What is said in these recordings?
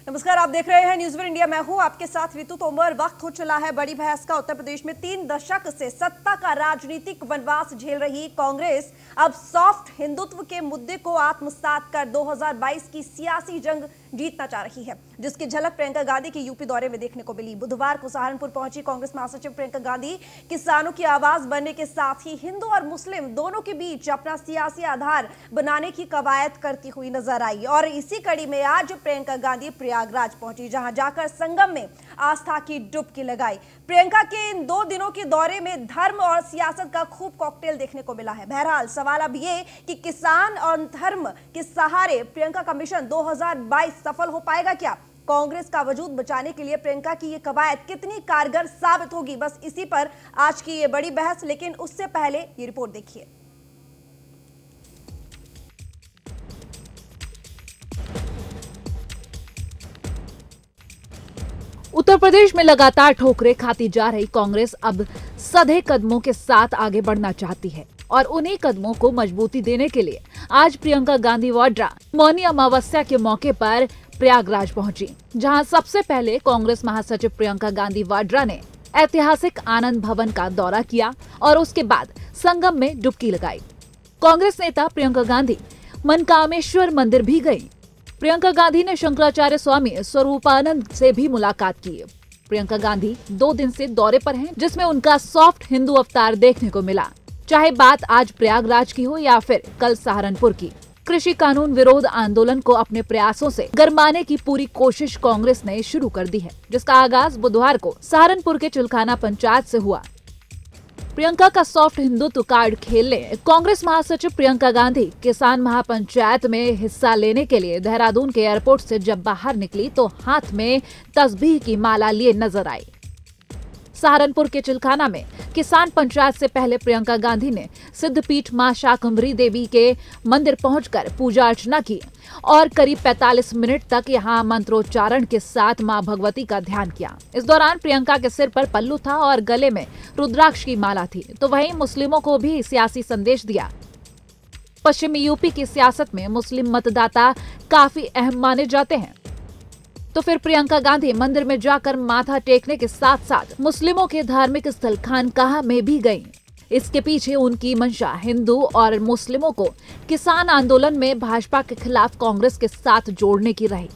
नमस्कार, आप देख रहे हैं न्यूज़ वन इंडिया। मैं हूं आपके साथ ऋतु तोमर। वक्त हो चला है बड़ी बहस का। उत्तर प्रदेश में 3 दशक से सत्ता का राजनीतिक वनवास झेल रही कांग्रेस अब सॉफ्ट हिंदुत्व के मुद्दे को आत्मसात कर 2022 की सियासी जंग जीतना चाह रही है, जिसकी झलक प्रियंका गांधी के यूपी दौरे में देखने को मिली। बुधवार को सहारनपुर पहुंची कांग्रेस महासचिव प्रियंका गांधी किसानों की आवाज बनने के साथ ही हिंदू और मुस्लिम दोनों के बीच अपना सियासी आधार बनाने की कवायद करती हुई नजर आई। और इसी कड़ी में आज प्रियंका गांधी प्रयागराज पहुंची, जहां जाकर संगम में आस्था की डुबकी लगाई। प्रियंका के इन 2 दिनों के दौरे में धर्म और सियासत का खूब कॉकटेल देखने को मिला है। बहरहाल सवाल अब ये कि किसान और धर्म के सहारे प्रियंका का मिशन 2022 सफल हो पाएगा क्या? कांग्रेस का वजूद बचाने के लिए प्रियंका की ये कवायद कितनी कारगर साबित होगी? बस इसी पर आज की ये बड़ी बहस। लेकिन उससे पहले ये रिपोर्ट देखिए। उत्तर प्रदेश में लगातार ठोकरें खाती जा रही कांग्रेस अब सधे कदमों के साथ आगे बढ़ना चाहती है और उन्हीं कदमों को मजबूती देने के लिए आज प्रियंका गांधी वाड्रा मौनी अमावस्या के मौके पर प्रयागराज पहुंची, जहां सबसे पहले कांग्रेस महासचिव प्रियंका गांधी वाड्रा ने ऐतिहासिक आनंद भवन का दौरा किया और उसके बाद संगम में डुबकी लगाई। कांग्रेस नेता प्रियंका गांधी मनकामेश्वर मंदिर भी गयी। प्रियंका गांधी ने शंकराचार्य स्वामी स्वरूपानंद से भी मुलाकात की। प्रियंका गांधी 2 दिन से दौरे पर हैं, जिसमें उनका सॉफ्ट हिंदू अवतार देखने को मिला। चाहे बात आज प्रयागराज की हो या फिर कल सहारनपुर की, कृषि कानून विरोध आंदोलन को अपने प्रयासों से गरमाने की पूरी कोशिश कांग्रेस ने शुरू कर दी है, जिसका आगाज बुधवार को सहारनपुर के चिलखाना पंचायत से हुआ। प्रियंका का सॉफ्ट हिंदुत्व कार्ड खेलने कांग्रेस महासचिव प्रियंका गांधी किसान महापंचायत में हिस्सा लेने के लिए देहरादून के एयरपोर्ट से जब बाहर निकली तो हाथ में तस्बीह की माला लिए नजर आई। सहारनपुर के चिलखाना में किसान पंचायत से पहले प्रियंका गांधी ने सिद्धपीठ मां शाकंभरी देवी के मंदिर पहुंचकर पूजा अर्चना की और करीब 45 मिनट तक यहां मंत्रोच्चारण के साथ मां भगवती का ध्यान किया। इस दौरान प्रियंका के सिर पर पल्लू था और गले में रुद्राक्ष की माला थी, तो वहीं मुस्लिमों को भी सियासी संदेश दिया। पश्चिमी यूपी की सियासत में मुस्लिम मतदाता काफी अहम माने जाते हैं, तो फिर प्रियंका गांधी मंदिर में जाकर माथा टेकने के साथ साथ मुस्लिमों के धार्मिक स्थल खानकाह में भी गईं। इसके पीछे उनकी मंशा हिंदू और मुस्लिमों को किसान आंदोलन में भाजपा के खिलाफ कांग्रेस के साथ जोड़ने की रही।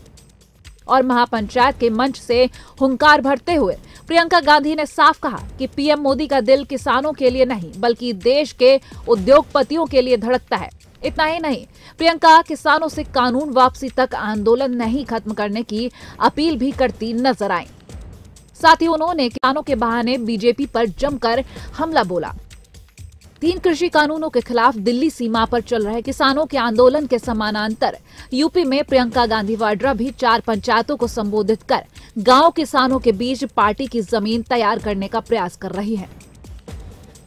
और महापंचायत के मंच से हुंकार भरते हुए प्रियंका गांधी ने साफ कहा कि पीएम मोदी का दिल किसानों के लिए नहीं बल्कि देश के उद्योगपतियों के लिए धड़कता है। इतना ही नहीं, प्रियंका किसानों से कानून वापसी तक आंदोलन नहीं खत्म करने की अपील भी करती नजर आई। साथ ही उन्होंने किसानों के बहाने बीजेपी पर जमकर हमला बोला। 3 कृषि कानूनों के खिलाफ दिल्ली सीमा पर चल रहे किसानों के आंदोलन के समानांतर यूपी में प्रियंका गांधी वाड्रा भी 4 पंचायतों को संबोधित कर गांव किसानों के बीच पार्टी की जमीन तैयार करने का प्रयास कर रही है।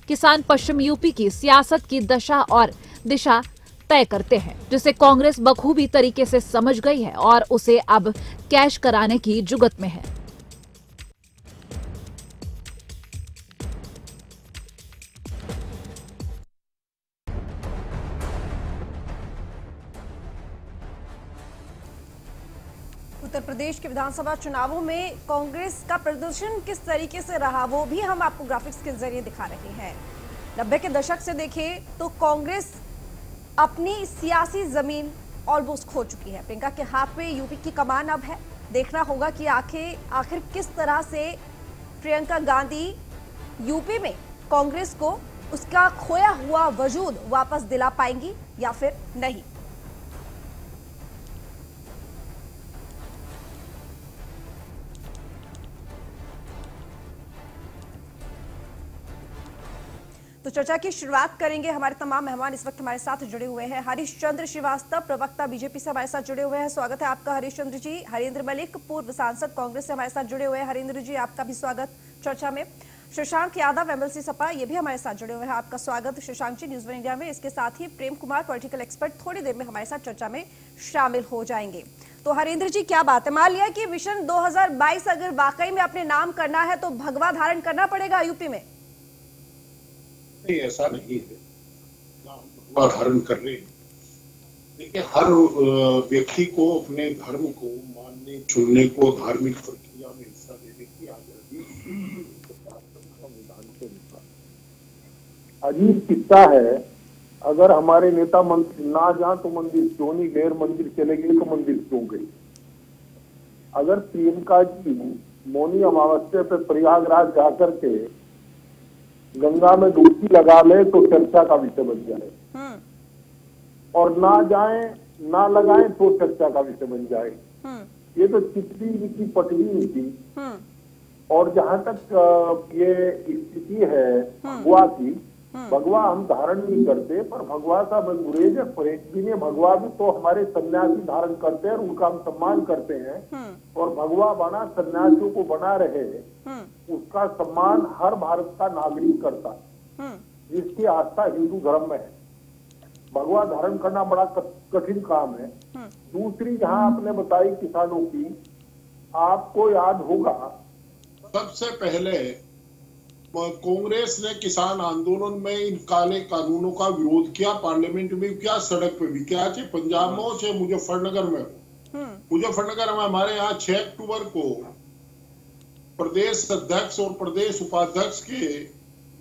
किसान पश्चिम यूपी की सियासत की दशा और दिशा तय करते हैं, जिसे कांग्रेस बखूबी तरीके से समझ गई है और उसे अब कैश कराने की जुगत में है। उत्तर प्रदेश के विधानसभा चुनावों में कांग्रेस का प्रदर्शन किस तरीके से रहा, वो भी हम आपको ग्राफिक्स के जरिए दिखा रहे हैं। 90 के दशक से देखें तो कांग्रेस अपनी सियासी जमीन ऑलमोस्ट खो चुकी है। प्रियंका के हाथ में यूपी की कमान अब है। देखना होगा कि आखिर किस तरह से प्रियंका गांधी यूपी में कांग्रेस को उसका खोया हुआ वजूद वापस दिला पाएंगी या फिर नहीं। तो चर्चा की शुरुआत करेंगे। हमारे तमाम मेहमान इस वक्त हमारे साथ जुड़े हुए हैं। हरीशचंद्र श्रीवास्तव, प्रवक्ता बीजेपी से हमारे साथ जुड़े हुए हैं। स्वागत है आपका हरीशचंद्र जी। हरेंद्र मलिक, पूर्व सांसद कांग्रेस से हमारे साथ जुड़े हुए हैं। हरेंद्र जी, आपका भी स्वागत चर्चा में। शशांक यादव, एमएलसी सपा, ये भी हमारे साथ जुड़े हुए हैं। आपका स्वागत Shashank ji news one India में। इसके साथ ही प्रेम कुमार, पॉलिटिकल एक्सपर्ट, थोड़ी देर में हमारे साथ चर्चा में शामिल हो जाएंगे। तो हरेंद्र जी, क्या बात है, मान लिया कि विजन 2022 अगर वाकई में अपने नाम करना है तो भगवा धारण करना पड़ेगा यूपी में? नहीं, ऐसा नहीं है। भगवा धारण करने देखिए, हर व्यक्ति को अपने धर्म को मानने चुनने को, धार्मिक प्रक्रिया में हिस्सा लेने की आजादी संविधान के अनुसार। अजीब किस्सा है, अगर हमारे नेता मंत्री ना जाए तो मंदिर क्यों नहीं गए, मंदिर चले गए तो मंदिर क्यों गए। अगर प्रियंका जी मौनी अमावस्या पे प्रयागराज जाकर के गंगा में डुबकी लगा ले तो चर्चा का विषय बन जाए, और ना जाए ना लगाए तो चर्चा का विषय बन जाए। ये तो चिट्ठी की पटवी थी। और जहां तक ये स्थिति है भगवा की, भगवा हम धारण नहीं करते, पर भगवा का अंग्रेज ने भगवा भी तो हमारे सन्यासी धारण करते हैं और उनका हम सम्मान करते हैं। और भगवा बना सन्यासियों को बना रहे, उसका सम्मान हर भारत का नागरिक करता जिसकी आस्था हिंदू धर्म में है। भगवा धारण करना बड़ा कठिन काम है। दूसरी जहां आपने बताई किसानों की, आपको याद होगा सबसे पहले कांग्रेस ने किसान आंदोलन में इन काले कानूनों का विरोध किया, पार्लियामेंट में किया, सड़क पे भी किया, चाहे पंजाब में हो चाहे मुजफ्फरनगर में हो। मुजफ्फरनगर में हमारे यहाँ 6 अक्टूबर को प्रदेश अध्यक्ष और प्रदेश उपाध्यक्ष के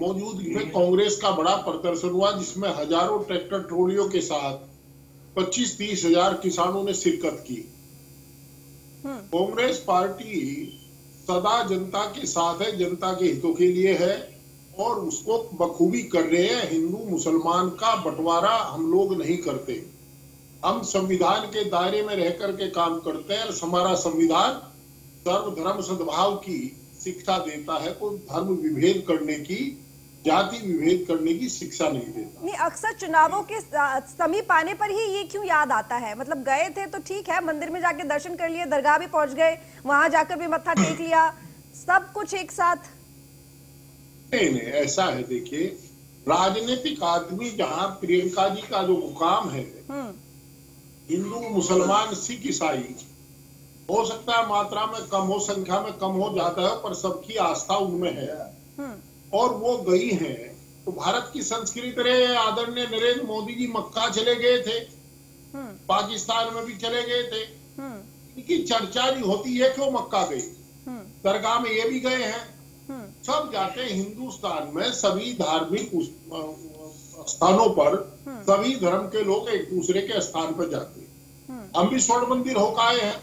मौजूदगी में कांग्रेस का बड़ा प्रदर्शन हुआ, जिसमें हजारों ट्रैक्टर ट्रॉलियों के साथ 25-30 हजार किसानों ने शिरकत की। कांग्रेस पार्टी सदा जनता के साथ है, जनता के हितों के लिए है और उसको बखूबी कर रहे हैं। हिंदू मुसलमान का बंटवारा हम लोग नहीं करते, हम संविधान के दायरे में रह करके काम करते हैं। हमारा संविधान सर्वधर्म सद्भाव की शिक्षा देता है, कोई धर्म विभेद करने की, जाति विभेद करने की शिक्षा नहीं देता। नहीं, अक्सर चुनावों के समीप आने पर ही ये क्यों याद आता है? मतलब गए थे तो ठीक है, मंदिर में जाके दर्शन कर लिए, दरगाह भी पहुंच गए, वहां जाकर भी मत्था टेक लिया, सब कुछ एक साथ। नहीं, ऐसा है। देखिए, राजनीतिक आदमी जहाँ प्रियंका जी का जो मुकाम है, हिंदू मुसलमान सिख ईसाई, हो सकता है मात्रा में कम हो, संख्या में कम हो जाता है, पर सबकी आस्था उनमें है और वो गई है। तो भारत की संस्कृति रहे, आदरणीय नरेंद्र मोदी जी मक्का चले गए थे, पाकिस्तान में भी चले गए थे, इनकी चर्चा नहीं होती है क्यों मक्का गई, दरगाह में ये भी गए हैं, सब जाते हैं। हिंदुस्तान में सभी धार्मिक स्थानों पर सभी धर्म के लोग एक दूसरे के स्थान पर जाते हैं। हम भी स्वर्ण मंदिर होकर आए हैं,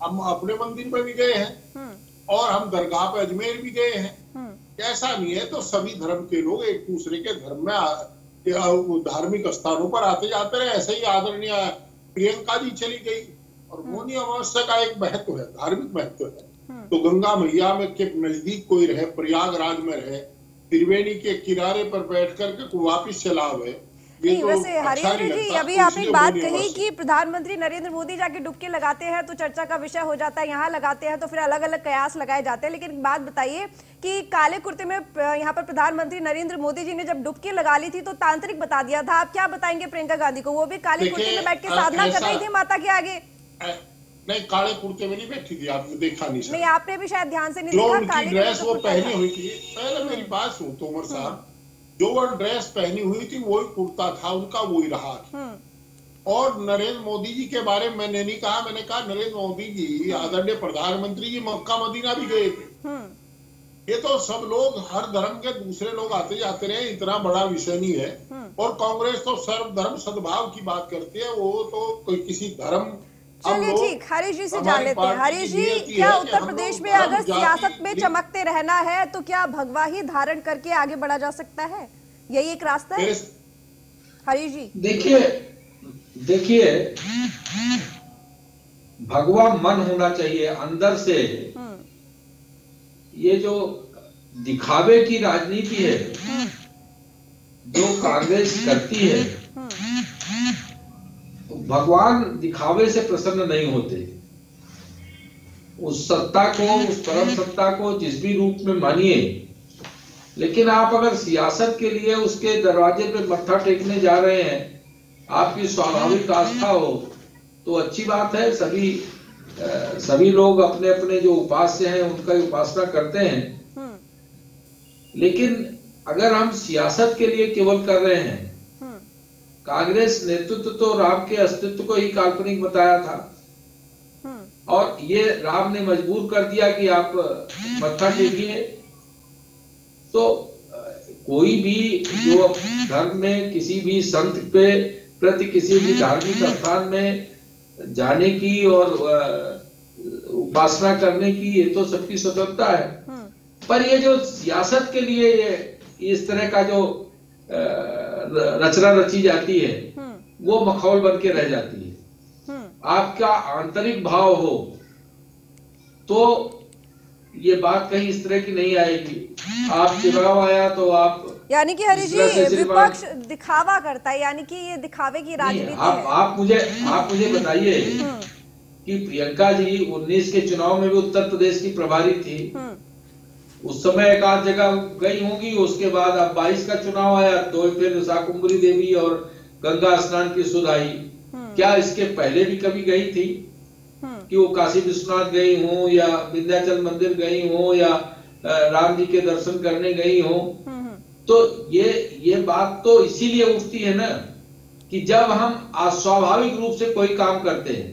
हम अपने मंदिर में भी गए हैं और हम दरगाह पे अजमेर भी गए हैं। ऐसा नहीं है, तो सभी धर्म के लोग एक दूसरे के धर्म में धार्मिक स्थानों पर आते जाते रहे। ऐसे ही आदरणीय प्रियंका जी चली गई और मौनी अमावस्या का एक महत्व है, धार्मिक महत्व है। तो गंगा मैया में के नजदीक कोई रहे, प्रयागराज में रहे, त्रिवेणी के किनारे पर बैठ करके वापिस चला हुए। नहीं, वैसे हरीश जी, अभी आपने एक बात कही कि प्रधानमंत्री नरेंद्र मोदी जाके डुबकी लगाते हैं तो चर्चा का विषय हो जाता है, यहाँ लगाते हैं तो फिर अलग अलग कयास लगाए जाते हैं। लेकिन एक बात बताइए कि काले कुर्ते में यहाँ पर प्रधानमंत्री नरेंद्र मोदी जी ने जब डुबकी लगा ली थी तो तांत्रिक बता दिया था। आप क्या बताएंगे प्रियंका गांधी को? वो भी काले कुर्ते में बैठ के साधना कर रही थी माता के आगे। नहीं, काले कुर्ते में नहीं बैठी थी, आपने देखा नहीं? आपने भी शायद ध्यान से नहीं देखा। काले ड्रेस वो पहनी हुई थी, पहले मेरी बात सुनो तोमर साहब, जो वो ड्रेस पहनी हुई थी वही कुर्ता था उनका, वही रहा। और नरेंद्र मोदी जी के बारे में मैंने नहीं कहा, मैंने कहा नरेंद्र मोदी जी आदरणीय प्रधानमंत्री जी मक्का मदीना भी गए थे। ये तो सब लोग, हर धर्म के दूसरे लोग आते जाते रहे, इतना बड़ा विषय नहीं है। और कांग्रेस तो सर्वधर्म सद्भाव की बात करती है, वो तो कोई किसी धर्म। चलिए ठीक, हरीश जी से जान लेते हैं। हरीश जी, क्या उत्तर प्रदेश में अगर सियासत में चमकते रहना है तो क्या भगवा ही धारण करके आगे बढ़ा जा सकता है? यही एक रास्ता है हरीश जी? देखिए, भगवा मन होना चाहिए अंदर से। ये जो दिखावे की राजनीति है जो कांग्रेस करती है, भगवान दिखावे से प्रसन्न नहीं होते। उस सत्ता को, उस परम सत्ता को जिस भी रूप में मानिए, लेकिन आप अगर सियासत के लिए उसके दरवाजे पे मत्था टेकने जा रहे हैं, आपकी स्वाभाविक आस्था हो तो अच्छी बात है। सभी लोग अपने अपने जो उपास्य हैं उनका उपासना करते हैं, लेकिन अगर हम सियासत के लिए केवल कर रहे हैं कांग्रेस नेतृत्व तो राम के अस्तित्व को ही काल्पनिक बताया था और ये राम ने मजबूर कर दिया कि आप मत्था टेकिए। तो कोई भी जो धर्म में किसी भी संत पे प्रति किसी भी धार्मिक स्थान में जाने की और उपासना करने की ये तो सबकी स्वतंत्रता है, पर ये जो सियासत के लिए ये इस तरह का जो रचना रची जाती है वो मखौल बन के रह जाती है। आपका आंतरिक भाव हो तो ये बात कहीं इस तरह की नहीं आएगी। आप चुनाव आया तो आप यानी कि हरी जी विपक्ष दिखावा करता है, यानी कि ये दिखावे की राजनीति है। आप मुझे बताइए कि प्रियंका जी 19 के चुनाव में भी उत्तर प्रदेश की प्रभारी थी, उस समय एक आध जगह गई होंगी, उसके बाद अब 22 का चुनाव आया तो फिर शाकुंभरी देवी और गंगा स्नान की सुध आई। क्या इसके पहले भी कभी गई थी कि वो काशी विश्वनाथ गई हो या विंध्याचल मंदिर गई हो या राम जी के दर्शन करने गई हो? तो ये बात तो इसीलिए उठती है ना कि जब हम अस्वाभाविक रूप से कोई काम करते हैं।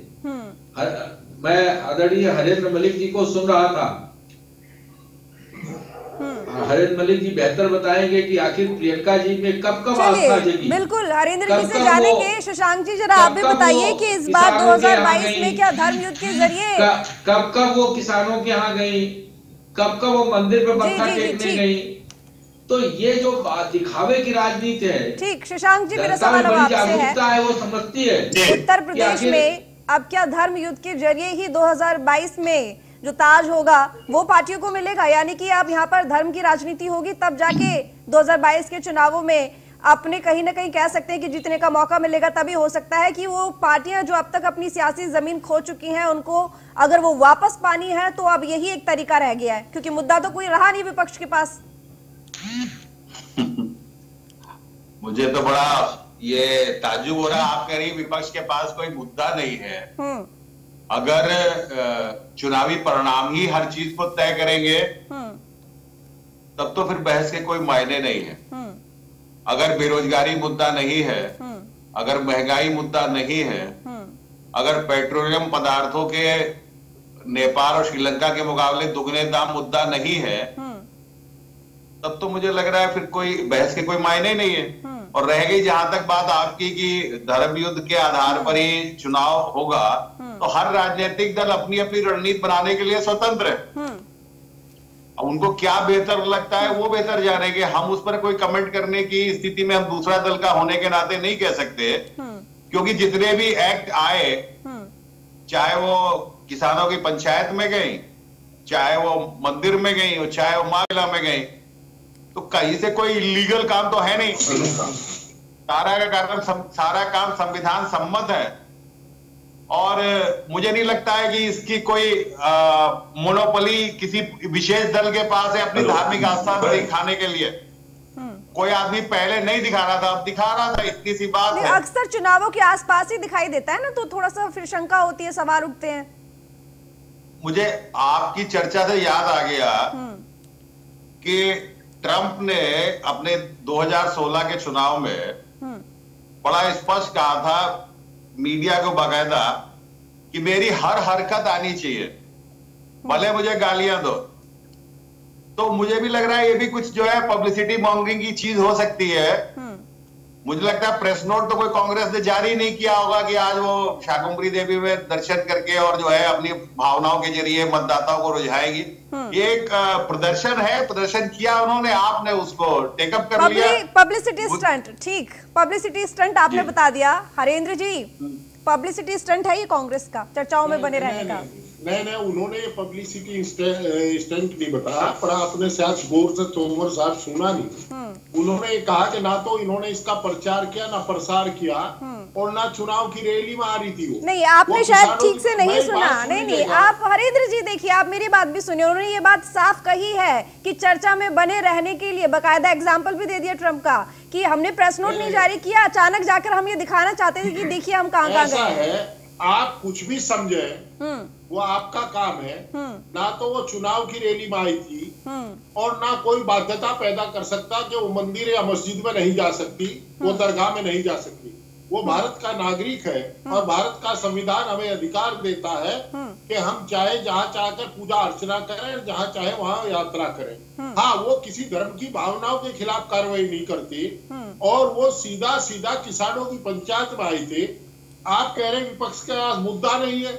मैं आदरणीय हरेंद्र मलिक जी को सुन रहा था, हरेंद्र मलिक जी बेहतर बताएंगे कि आखिर प्रियंका जी में कब आस्था जगी। बिल्कुल हरेंद्र जी से जानेंगे। शशांक जी जरा आप भी बताइए कि इस बार 2022 में क्या धर्म युद्ध के जरिए कब वो किसानों के यहाँ गई, कब वो मंदिर पे मत्था टेकने गई? तो ये जो दिखावे की राजनीति है। ठीक, शशांक जी मेरा सवाल आपसे है वो समझती है उत्तर प्रदेश में अब क्या धर्म युद्ध के जरिए ही 2022 में जो ताज होगा वो पार्टियों को मिलेगा? यानी कि अब यहाँ पर धर्म की राजनीति होगी तब जाके 2022 के चुनावों में अपने कहीं ना कहीं कह सकते हैं कि जीतने का मौका मिलेगा। तभी हो सकता है कि वो पार्टियां जो अब तक अपनी सियासी जमीन खो चुकी हैं उनको अगर वो वापस पानी है तो अब यही एक तरीका रह गया है, क्योंकि मुद्दा तो कोई रहा नहीं विपक्ष के पास। मुझे तो बड़ा ये ताज्जुब हो रहा है, आप कह रही विपक्ष के पास कोई मुद्दा नहीं है। अगर चुनावी परिणाम ही हर चीज को तय करेंगे तब तो फिर बहस के कोई मायने नहीं है। अगर बेरोजगारी मुद्दा नहीं है, अगर महंगाई मुद्दा नहीं है, अगर पेट्रोलियम पदार्थों के नेपाल और श्रीलंका के मुकाबले दुगने दाम मुद्दा नहीं है, तब तो मुझे लग रहा है फिर कोई बहस के कोई मायने नहीं है। और रह गई जहां तक बात आपकी कि धर्म युद्ध के आधार पर ही चुनाव होगा, तो हर राजनीतिक दल अपनी अपनी रणनीति बनाने के लिए स्वतंत्र है। उनको क्या बेहतर लगता है वो बेहतर जानेंगे। हम उस पर कोई कमेंट करने की स्थिति में हम दूसरा दल का होने के नाते नहीं कह सकते, क्योंकि जितने भी एक्ट आए, चाहे वो किसानों की पंचायत में गई, चाहे वो मंदिर में गई और चाहे वो महिला में गई, तो कहीं से कोई इलीगल काम तो है नहीं। सारा काम संविधान सम्मत है और मुझे नहीं लगता है कि इसकी कोई मोनोपोली किसी विशेष दल के पास है अपनी धार्मिक आस्था दिखाने के लिए। कोई आदमी पहले नहीं दिखा रहा था, अब दिखा रहा था, इतनी सी बात है। अक्सर चुनावों के आसपास ही दिखाई देता है ना, तो थोड़ा सा फिर शंका होती है, सवाल उठते हैं। मुझे आपकी चर्चा से याद आ गया कि ट्रंप ने अपने 2016 के चुनाव में बड़ा स्पष्ट कहा था मीडिया को बाकायदा कि मेरी हर हरकत आनी चाहिए, भले मुझे गालियां दो। तो मुझे भी लग रहा है ये भी कुछ जो है पब्लिसिटी मॉन्गरिंग की चीज हो सकती है। मुझे लगता है प्रेस नोट तो कोई कांग्रेस ने जारी नहीं किया होगा कि आज वो शाकुंभरी देवी में दर्शन करके और जो है अपनी भावनाओं के जरिए मतदाताओं को रुझाएगी। ये एक प्रदर्शन है, प्रदर्शन किया उन्होंने, आपने उसको टेकअप कर लिया। पब्लिसिटी स्टंट, ठीक, पब्लिसिटी स्टंट आपने बता दिया। हरेंद्र जी, पब्लिसिटी स्टंट है ये कांग्रेस का चर्चाओं में बने रहने का? नहीं, उन्होंने ये पब्लिसिटी स्टंट नहीं बताया, पर आपने शायद गौर से तोमर साहब सुना नहीं। उन्होंने कहा कि ना तो इन्होंने इसका प्रचार किया, ना प्रसार किया और ना चुनाव की रैली में आ रही थी वो। नहीं, आपने शायद ठीक से नहीं सुना। नहीं, आप हरेंद्र जी देखिए, आप मेरी बात भी सुनिए। उन्होंने ये बात साफ कही है कि चर्चा में बने रहने के लिए बाकायदा एग्जाम्पल भी दे दिया ट्रंप का कि हमने प्रेस नोट नहीं जारी किया, अचानक जाकर हम ये दिखाना चाहते थे कि देखिए हम कहाँ गए। आप कुछ भी समझे वो आपका काम है। ना तो वो चुनाव की रैली में आई थी और ना कोई बाध्यता पैदा कर सकता कि वो मंदिर या मस्जिद में नहीं जा सकती, वो दरगाह में नहीं जा सकती। वो भारत का नागरिक है और भारत का संविधान हमें अधिकार देता है कि हम चाहे जहाँ चाहकर पूजा अर्चना करें, जहाँ चाहे वहाँ यात्रा करें। हाँ, वो किसी धर्म की भावनाओं के खिलाफ कार्रवाई नहीं करती और वो सीधा सीधा किसानों की पंचायत में आई थी। आप कह रहे हैं विपक्ष के पास मुद्दा नहीं है।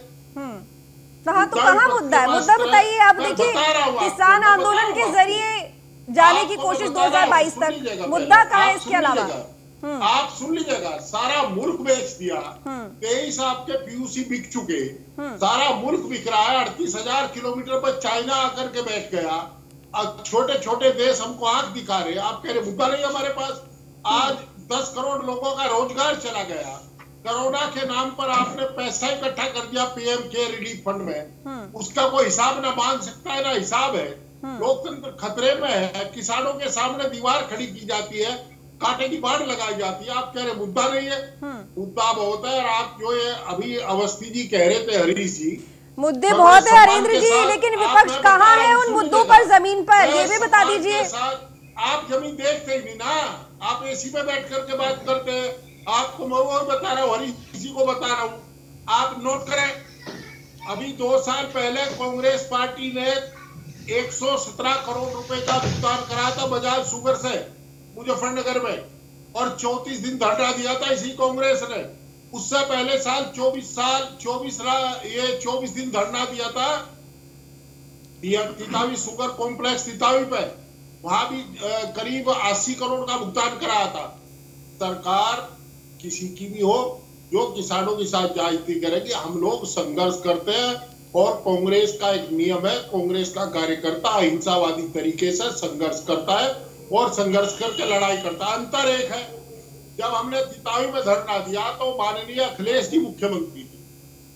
कहाँ तो कहाँ मुद्दा है? मुद्दा बताइए। आप देखिए, किसान आंदोलन के जरिए जाने की कोशिश 2022 तक, मुद्दा कहाँ है इसके अलावा? आप सुन लीजिएगा, सारा मुल्क बेच दिया। 23 आपके पीयूसी बिक चुके, सारा मुल्क बिक रहा है। 38,000 किलोमीटर पर चाइना आकर के बैठ गया। अब छोटे छोटे देश हमको आंख दिखा रहे। आप कह रहे मुद्दा नहीं हमारे पास। आज 10 करोड़ लोगों का रोजगार चला गया। कोरोना के नाम पर आपने पैसा इकट्ठा कर दिया पीएम केयर रिलीफ फंड में, उसका कोई हिसाब ना मांग सकता है ना हिसाब है। लोकतंत्र खतरे में है। किसानों के सामने दीवार खड़ी की जाती है, कांटे की बाढ़ लगाई जाती है। आप कह रहे मुद्दा नहीं है। मुद्दा बहुत है। और आप जो ये अभी अवस्थी जी कह रहे थे, हरीश जी, मुद्दे बहुत है हरेंद्र जी, लेकिन विपक्ष कहाँ है उन मुद्दों पर, जमीन पर? ये भी बता दीजिए। आप जमीन देखते ही नहीं ना, आप एसी में बैठ करके बात करते हैं। आपको मैं वो बता रहा हूँ, हरीश जी को बता रहा हूँ। आप नोट करें, अभी 2 साल पहले कांग्रेस पार्टी ने 117 करोड़ रुपए का भुगतान करा था बजाज शुगर से मुजफ्फरनगर में, और 34 दिन धरना दिया था इसी कांग्रेस ने। उससे पहले साल 24 दिन धरना दिया था तितावी शुगर कॉम्प्लेक्स तितावी पे, वहां भी करीब 80 करोड़ का भुगतान कराया था। सरकार किसी की भी हो, जो किसानों के साथ जायती करेगी। हम लोग संघर्ष करते हैं और कांग्रेस का एक नियम है, कांग्रेस का कार्यकर्ता अहिंसावादी तरीके से संघर्ष करता है और संघर्ष करके लड़ाई करता है। अंतर एक है, जब हमने तितावी में धरना दिया तो माननीय अखिलेश जी मुख्यमंत्री थे,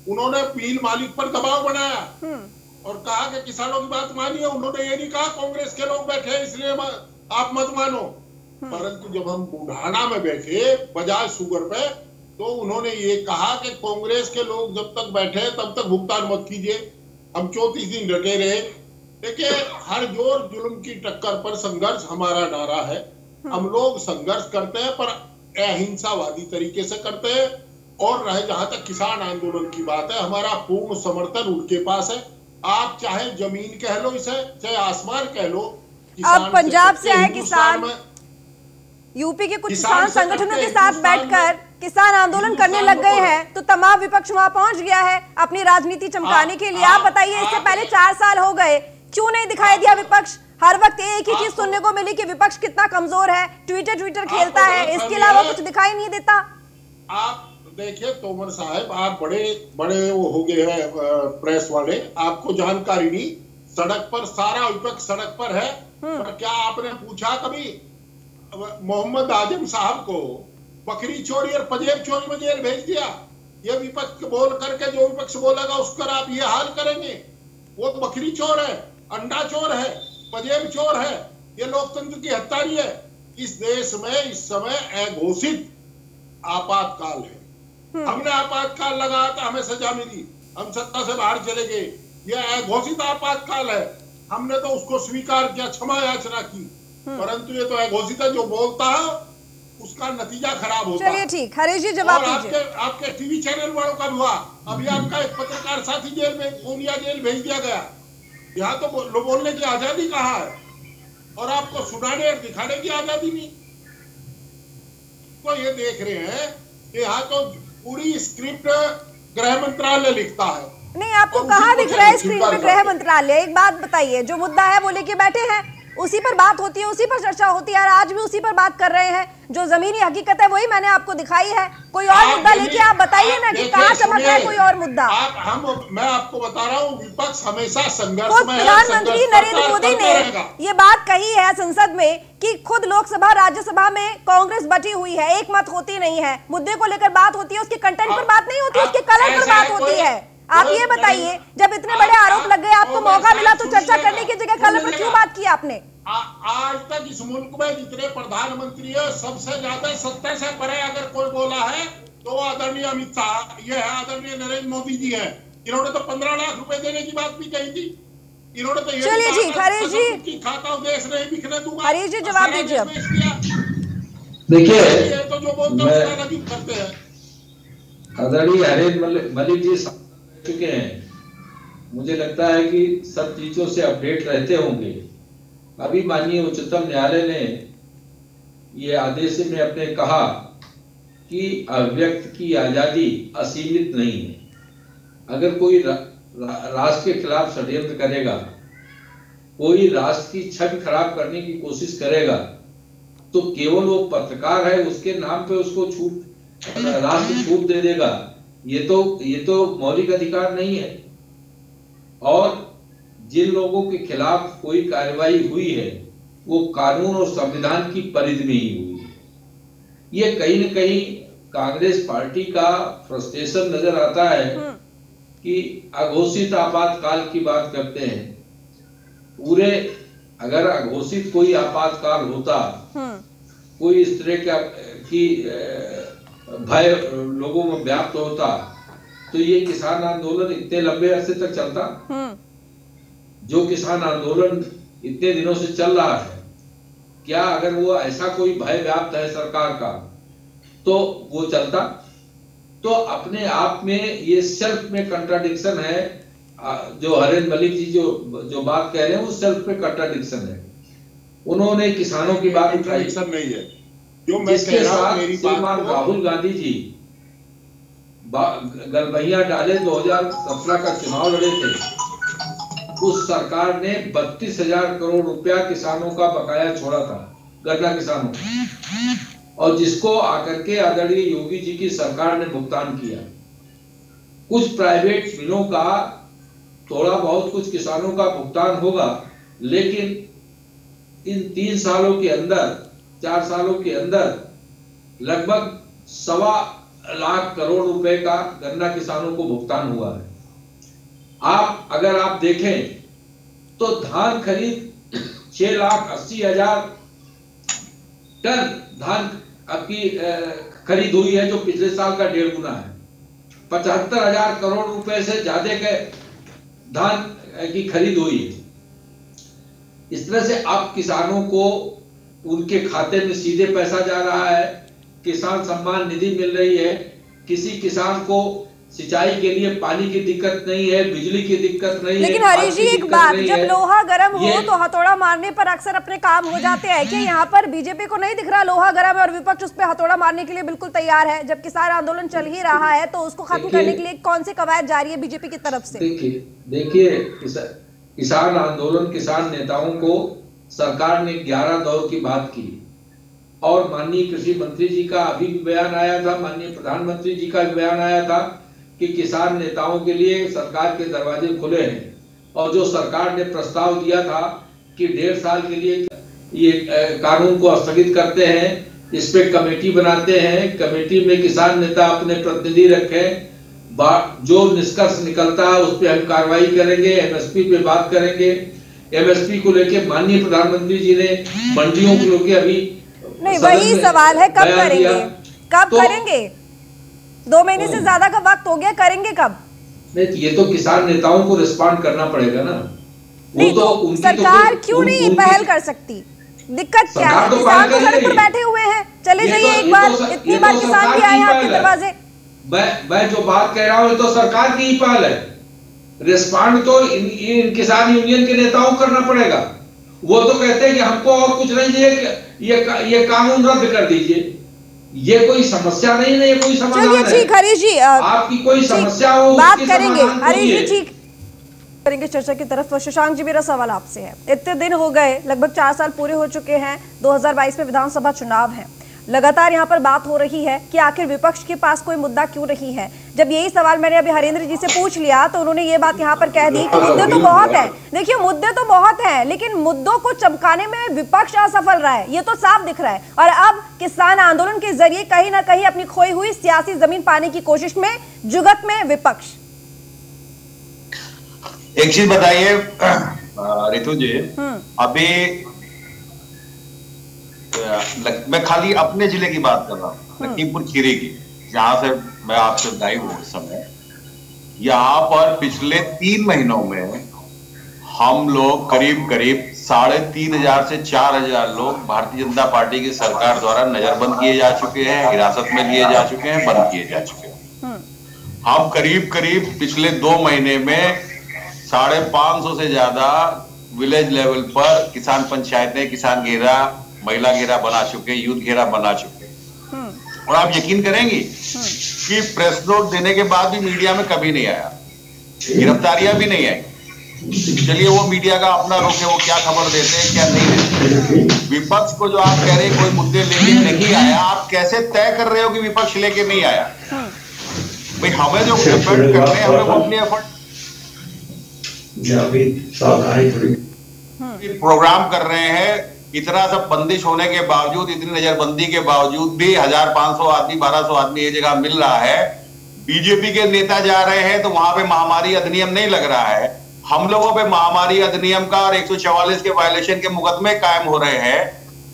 उन्होंने मिल मालिक पर दबाव बनाया और कहा कि किसानों की बात मानिए। उन्होंने ये नहीं कहा कांग्रेस के लोग बैठे इसलिए आप मत मानो। परंतु जब हम बुढ़ाना में बैठे बजाज शुगर पे, तो उन्होंने ये कहा कि कांग्रेस के लोग जब तक बैठे तब तक भुगतान मत कीजिए। हम 34 दिन डटे रहे। देखिए, हर जोर जुल्म की टक्कर पर संघर्ष हमारा नारा है। हम लोग संघर्ष करते हैं पर अहिंसावादी तरीके से करते हैं। और रहे जहां तक किसान आंदोलन की बात है, हमारा पूर्ण समर्थन उनके पास है। आप चाहे जमीन कह लो इसे, चाहे आसमान कह लो। अब पंजाब से आए किसान यूपी के कुछ किसान संगठनों के साथ बैठकर किसान आंदोलन करने लग गए हैं, तो तमाम विपक्ष वहां पहुंच गया है अपनी राजनीति चमकाने के लिए। आप बताइए, इससे पहले 4 साल हो गए, क्यों नहीं दिखाई दिया विपक्ष? हर वक्त एक ही चीज सुनने को मिली कि विपक्ष कितना कमजोर है, ट्विटर खेलता है, इसके अलावा कुछ दिखाई नहीं देता। आप देखिए तोमर साहब, आप बड़े वो हो गए हैं प्रेस वाले, आपको जानकारी नहीं। सड़क पर सारा विपक्ष सड़क पर है। पर क्या आपने पूछा कभी मोहम्मद आजम साहब को बकरी चोरी और पजेब चोरी में जेल भेज दिया? ये विपक्ष बोल करके जो विपक्ष बोलेगा उसका आप ये हाल करेंगे? वो बकरी चोर है, अंडा चोर है, पजेब चोर है। ये लोकतंत्र की हत्यारी है। इस देश में इस समय अघोषित आपातकाल है। हमने आपातकाल लगाया था, हमें सजा मिली, हम सत्ता से बाहर चले गए। यह अघोषित आपातकाल है, हमने तो उसको स्वीकार किया, क्षमा याचना की। परंतु ये तो अघोषित है, जो बोलता है उसका नतीजा खराब होता है। चलिए ठीक, हरीश जी जवाब दीजिए। आपके टीवी चैनल वालों का भी हुआ। अभी आपका एक पत्रकार साथी जेल में, पूर्णिया जेल भेज दिया गया। यहाँ तो बोलने की आजादी कहाँ है और आपको सुनाने और दिखाने की आजादी नहीं। तो ये देख रहे हैं कि यहाँ तो पूरी स्क्रिप्ट गृह मंत्रालय लिखता है। नहीं, आपको कहाँ दिख रहा है स्क्रीन पे गृह मंत्रालय? एक बात बताइए, जो मुद्दा है वो लेके बैठे हैं, उसी पर बात होती है, उसी पर चर्चा होती है और आज भी उसी पर बात कर रहे हैं। जो जमीनी हकीकत है वही मैंने आपको दिखाई है। कोई और मुद्दा लेके आप बताइए ना कि कहाँ चमक रहा है कोई और मुद्दा। मैं आपको बता रहा हूँ, विपक्ष हमेशा संघर्ष में है। प्रधानमंत्री नरेंद्र मोदी ने ये बात कही है संसद में कि खुद लोकसभा राज्यसभा में कांग्रेस बटी हुई है, एक मत होती नहीं है। मुद्दे को लेकर बात होती है, उसके कंटेंट पर बात नहीं होती, उसके कलर पर बात होती है। आप ये बताइए, जब इतने बड़े आरोप लग गए, आपको मौका मिला तो चर्चा करने की जगह कलर पर क्यों बात की आपने? आज तक इस मुल्क में जितने प्रधानमंत्री है, सबसे ज्यादा सत्ता से परे अगर कोई बोला है तो आदरणीय अमित शाह, ये है आदरणीय नरेंद्र मोदी जी है। इन्होंने तो 15 लाख रुपए देने की बात भी कही थी। इन्होंने तो चलिए ठीक, हरीश जी खाता देश नहीं बिकने दूंगा। हरीश जी जवाब दीजिए। देखिए, तो जो बोलते हैं करते हैं। आदरणीय हरेंद्र मलिक जी चुके हैं, मुझे लगता है कि सब चीजों से अपडेट रहते होंगे। अभी माननीय उच्चतम न्यायालय ने ये आदेश में अपने कहा कि अभिव्यक्ति की आजादी असीमित नहीं है। अगर कोई राष्ट्र के खिलाफ षड्यंत्र करेगा, कोई राष्ट्र की छवि खराब करने की कोशिश करेगा, तो केवल वो पत्रकार है उसके नाम पे उसको राष्ट्र छूट दे देगा, ये तो मौलिक अधिकार नहीं है। और जिन लोगों के खिलाफ कोई कार्रवाई हुई है वो कानून और संविधान की परिधि में ही हुई है। ये कहीं न कहीं कांग्रेस पार्टी का फ्रस्ट्रेशन नजर आता है कि अघोषित आपातकाल की बात करते हैं। पूरे अगर अघोषित कोई आपातकाल होता, कोई इस तरह की भय लोगों में व्याप्त होता, तो ये किसान आंदोलन इतने लंबे अरसे तक चलता? जो किसान आंदोलन इतने दिनों से चल रहा है, क्या अगर वो ऐसा कोई भय व्याप्त है सरकार का तो वो चलता? तो अपने आप में ये सेल्फ में कंट्राडिक्शन है। जो हरेंद्र मलिक जी जो बात कह रहे हैं वो सेल्फ में कंट्राडिक्शन है। उन्होंने किसानों की बात उठाई नहीं है, जो मैं जिसके साथ श्रीमान राहुल गांधी जी गलबहिया डाले 2017 का चुनाव लड़े थे। उस सरकार ने 32,000 करोड़ रुपया किसानों का बकाया छोड़ा था, गन्ना किसानों का, और जिसको आकर के आदरणीय योगी जी की सरकार ने भुगतान किया। कुछ प्राइवेट मिलों का थोड़ा बहुत कुछ किसानों का भुगतान होगा, लेकिन इन 3 सालों के अंदर 4 सालों के अंदर लगभग 1.25 लाख करोड़ रुपए का गन्ना किसानों को भुगतान हुआ है। अगर आप देखें तो धान खरीद 6,80,000 टन धान आपकी खरीद हुई है, जो पिछले साल का 1.5 गुना है। 75,000 करोड़ रुपए से ज्यादा के धान की खरीद हुई है। इस तरह से अब किसानों को उनके खाते में सीधे पैसा जा रहा है, किसान सम्मान निधि मिल रही है। किसी किसान को सिंचाई के लिए पानी की दिक्कत नहीं है, बिजली की दिक्कत नहीं है। लेकिन हरीश जी एक बात, जब लोहा गर्म हो तो हथौड़ा मारने पर अक्सर अपने काम हो जाते हैं। कि यहाँ पर बीजेपी को नहीं दिख रहा लोहा गर्म है और विपक्ष उस पर हथौड़ा मारने के लिए बिल्कुल तैयार है? जब किसान आंदोलन चल ही रहा है तो उसको खत्म करने के लिए कौन सी कवायद जारी है बीजेपी की तरफ से? देखिए किसान आंदोलन, किसान नेताओं को सरकार ने 11 दौर की बात की, और माननीय कृषि मंत्री जी का अभी भी बयान आया था, माननीय प्रधानमंत्री जी का भी बयान आया था कि किसान नेताओं के लिए सरकार के दरवाजे खुले हैं। और जो सरकार ने प्रस्ताव दिया था कि 1.5 साल के लिए ये कानून को स्थगित करते हैं, इस पे कमेटी बनाते हैं, कमेटी में किसान नेता अपने प्रतिनिधि रखें, जो निष्कर्ष निकलता है उस पर हम कार्रवाई करेंगे, एमएसपी पे बात करेंगे। एमएसपी को लेके माननीय प्रधानमंत्री जी ने मंडियों को लेके अभी नहीं, वही सवाल है कब करेंगे, कब करेंगे? 2 महीने से ज्यादा का वक्त हो गया, करेंगे कब? नहीं, ये तो किसान नेताओं को रिस्पॉन्ड करना पड़ेगा ना। वो तो सरकार क्यों नहीं पहल कर सकती? दिक्कत क्या है? किसान तो सड़क पर बैठे हुए हैं, चले जाइए एक बार, इतनी बार किसान भी आए हैं आपके दरवाजे। मैं जो बात कह रहा हूँ तो सरकार की ही पहल है। रिस्पॉन्ड तो इन किसान यूनियन के नेताओं को करना पड़ेगा। वो तो कहते हैं कि हमको और कुछ नहीं चाहिए, ये कानून रद्द कर दीजिए। ये कोई समस्या नहीं है, ये कोई समाधान है। ठीक हरीश जी, आपकी कोई समस्या हो बात करेंगे हरीश जी, ठीक करेंगे चर्चा की तरफ। शशांक जी, मेरा सवाल आपसे है, इतने दिन हो गए, लगभग 4 साल पूरे हो चुके हैं, 2022 में विधानसभा चुनाव है, लगातार यहाँ पर बात हो रही है कि आखिर विपक्ष के पास कोई मुद्दा क्यों नहीं है। जब यही सवाल मैंने अभी हरेंद्र जी से पूछ लिया तो उन्होंने ये बात यहाँ पर कह दी कि मुद्दे तो बहुत हैं। देखिए मुद्दे तो बहुत हैं, लेकिन मुद्दों को चमकाने में विपक्ष असफल रहा है, ये तो साफ दिख रहा है। और अब किसान आंदोलन के जरिए कहीं ना कहीं अपनी खोई हुई सियासी जमीन पाने की कोशिश में जुगत में विपक्ष। एक चीज बताइए रितु जी, अभी मैं खाली अपने जिले की बात कर रहा हूँ, लखीमपुर खीरी की, जहां से मैं आपसे लाइव हूँ इस समय। यहाँ पर पिछले 3 महीनों में हम लोग करीब 3,500 से 4,000 लोग भारतीय जनता पार्टी की सरकार द्वारा नजरबंद किए जा चुके हैं, हिरासत में लिए जा चुके हैं, बंद किए जा चुके हैं। हम करीब करीब पिछले 2 महीने में 550 से ज्यादा विलेज लेवल पर किसान पंचायतें, किसान घेरा, महिला घेरा बना चुके, यूथ घेरा बना चुके। और आप यकीन करेंगी कि प्रेस नोट देने के बाद भी मीडिया में कभी नहीं आया, गिरफ्तारियां भी नहीं आई। चलिए वो मीडिया का अपना रुख है, वो क्या खबर देते हैं क्या नहीं देते। विपक्ष को जो आप कह रहे हैं कोई मुद्दे लेके नहीं आया, आप कैसे तय कर रहे हो कि विपक्ष लेके नहीं आया? भाई हमें जो एफर्ट करने हैं, हमें वो अपनी एफर्ट प्रोग्राम कर रहे हैं। इतना सब बंदिश होने के बावजूद, इतनी नजरबंदी के बावजूद भी 1500 आदमी 1200 आदमी एक जगह मिल रहा है। बीजेपी के नेता जा रहे हैं तो वहां पे महामारी अधिनियम नहीं लग रहा है। हम लोगों पे महामारी अधिनियम का और 144 के वायलेशन के मुकदमे कायम हो रहे हैं।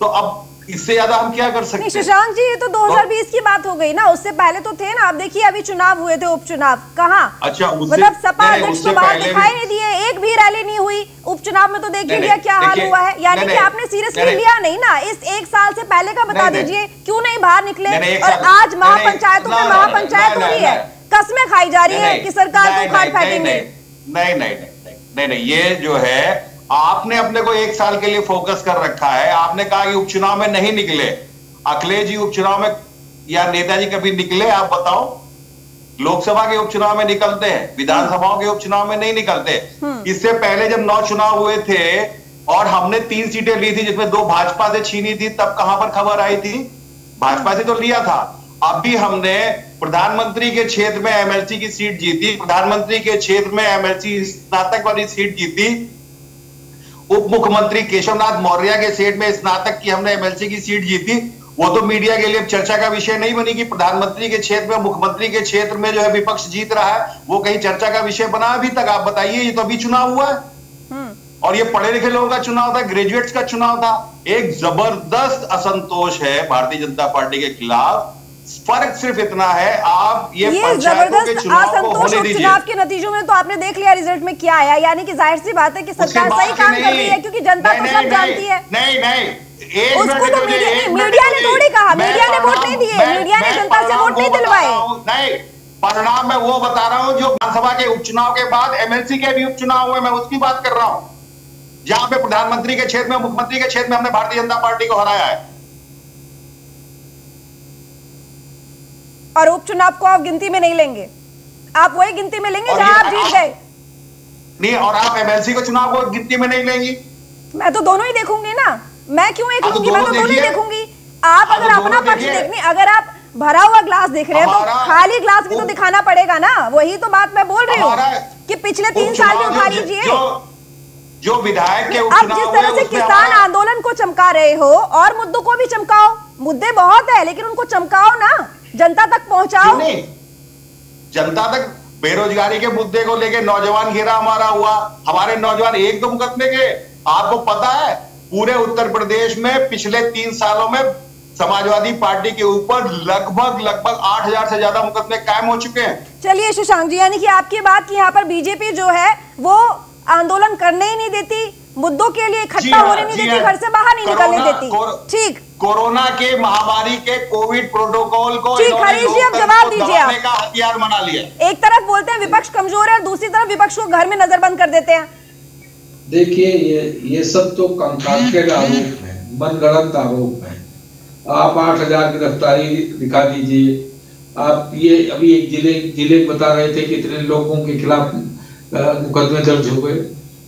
तो अब इससे ज्यादा हम क्या कर सकते हैं? शशांक जी, ये तो 2020 की बात हो गई ना, उससे पहले तो थे ना। आप देखिए अभी चुनाव हुए थे, उपचुनाव, कहाँ? अच्छा, मतलब सपा अध्यक्ष तो बाहर दिखाई नहीं दिए, एक भी रैली नहीं हुई। उपचुनाव में तो देख लिया क्या हाल हुआ है। यानी कि आपने सीरियसली लिया नहीं ना। इस 1 साल से पहले का बता दीजिए, क्यों नहीं बाहर निकले? और आज महापंचायतों में महापंचायत हो रही है, कस्में खाई जा रही है कि सरकार को उखाड़ फेंकेंगे। नहीं, ये जो है आपने अपने को 1 साल के लिए फोकस कर रखा है। आपने कहा कि उपचुनाव में नहीं निकले। अखिलेश जी उपचुनाव में या नेताजी कभी निकले? आप बताओ। लोकसभा के उपचुनाव में निकलते हैं, विधानसभाओं के उपचुनाव में नहीं निकलते। इससे पहले जब 9 चुनाव हुए थे और हमने 3 सीटें ली थी जिसमें 2 भाजपा से छीनी थी, तब कहां पर खबर आई थी? भाजपा से तो लिया था। अभी हमने प्रधानमंत्री के क्षेत्र में एमएलसी की सीट जीती, प्रधानमंत्री के क्षेत्र में एमएलसी स्नातक वाली सीट जीती, उप मुख्यमंत्री केशवनाथ मौर्य के सेट में स्नातक की हमने एमएलसी की सीट जीती। वो तो मीडिया के लिए चर्चा का विषय नहीं बनी कि प्रधानमंत्री के क्षेत्र में, मुख्यमंत्री के क्षेत्र में जो है विपक्ष जीत रहा है, वो कहीं चर्चा का विषय बना अभी तक? आप बताइए। ये तो अभी चुनाव हुआ है और ये पढ़े लिखे लोगों का चुनाव था, ग्रेजुएट्स का चुनाव था। एक जबरदस्त असंतोष है भारतीय जनता पार्टी के खिलाफ। फर्क सिर्फ इतना है, आप ये पंचायतों के चुनाव को होने दीजिए। चुनाव के नतीजों में तो आपने देख लिया रिजल्ट में क्या आया। यानी कि जाहिर सी बात है कि सरकार सही काम कर रही है, क्योंकि जनता तो सब जानती है। नहीं, उसको तो मीडिया ने थोड़ी कहा, मीडिया ने वोट नहीं दिए, मीडिया ने जनता से वोट नहीं दिलवाए। नहीं, परिणाम मैं वो बता रहा हूं जो विधानसभा के उपचुनाव के बाद एमएलसी के भी उपचुनाव हुए, मैं उसकी बात कर रहा हूं, जहां पे प्रधानमंत्री के क्षेत्र में, मुख्यमंत्री के क्षेत्र में हमने भारतीय जनता पार्टी को हराया है। और उपचुनाव को आप गिनती में नहीं लेंगे, आप वही गिनती में लेंगे जहां आप जीत गए। नहीं, और आप एमएलसी को चुनाव को गिनती में नहीं लेंगी? मैं तो दोनों ही देखूंगी ना। मैं क्यों एक लूंगी? मैं तो दोनों ही देखूंगी। आप अगर अपना पक्ष देखने, अगर आप भरा हुआ ग्लास देख रहे हैं तो खाली ग्लास भी तो दिखाना पड़ेगा ना। वही तो बात मैं बोल रही हूँ कि पिछले 3 साल में उठा लीजिए। जो विधायक के आप जिस तरह से किसान आंदोलन को चमका रहे हो, और मुद्दों को भी चमकाओ। मुद्दे बहुत है लेकिन उनको चमकाओ ना, जनता तक पहुंचाओ। जनता तक बेरोजगारी के मुद्दे को लेके नौजवान घेरा हमारा हुआ। हमारे नौजवान एक दो मुकदमे के, आपको पता है पूरे उत्तर प्रदेश में पिछले 3 सालों में समाजवादी पार्टी के ऊपर लगभग 8000 से ज्यादा मुकदमे कायम हो चुके हैं। चलिए शशांक जी, यानी कि आपकी बात की यहाँ पर बीजेपी जो है वो आंदोलन करने ही नहीं देती, मुद्दों के लिए इकट्ठा होने नहीं देती, घर से बाहर नहीं निकलने देती। ठीक, कोरोना के महामारी के कोविड प्रोटोकॉल को हरीश जी अब जवाब दीजिए। आप का हथियार बना लिया। एक तरफ बोलते हैं विपक्ष कमजोर है, दूसरी तरफ विपक्ष को घर में नजरबंद कर देते हैं। देखिए ये सब तो कंकाटेड आरोप है, मनगढ़ंत आरोप है। आप 8000 गिरफ्तारी दिखा दीजिए। आप ये अभी एक जिले बता रहे थे कितने लोगों के खिलाफ मुकदमे दर्ज हो गए।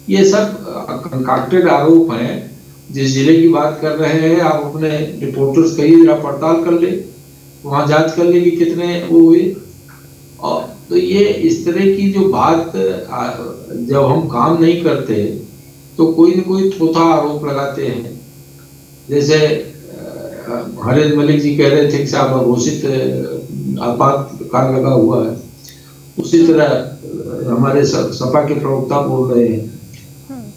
ये सब कंकाटेड आरोप हैं। जिस जिले की बात कर रहे हैं आप अपने रिपोर्टर्स कहिए, जरा पड़ताल कर ले, वहां जांच कर ले कि कितने वो हुए। और तो ये इस तरह की जो बात, जब हम काम नहीं करते तो कोई न कोई थोथा आरोप लगाते हैं। जैसे हरीश मलिक जी कह रहे थे कि साहब घोषित आपातकाल लगा हुआ है, उसी तरह हमारे सपा के प्रवक्ता बोल रहे हैं।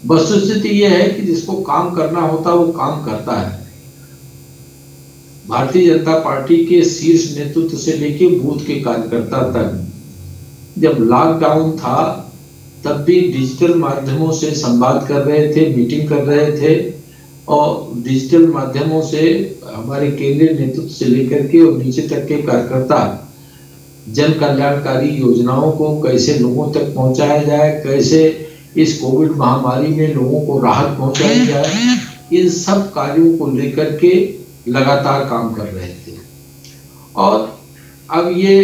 वस्तुस्थिति यह है कि जिसको काम करना होता है वो काम करता है। भारतीय जनता पार्टी के शीर्ष नेतृत्व से लेके बूथ के कार्यकर्ता तक, जब लॉकडाउन था तब भी डिजिटल माध्यमों से संवाद कर रहे थे, मीटिंग कर रहे थे, और डिजिटल माध्यमों से हमारे केंद्रीय नेतृत्व से लेकर के और नीचे तक के कार्यकर्ता जन कल्याणकारी योजनाओं को कैसे लोगों तक पहुंचाया जाए, कैसे इस कोविड महामारी में लोगों को राहत पहुंचाई जाए, इन सब कार्यों को लेकर के लगातार काम कर रहे थे। और अब ये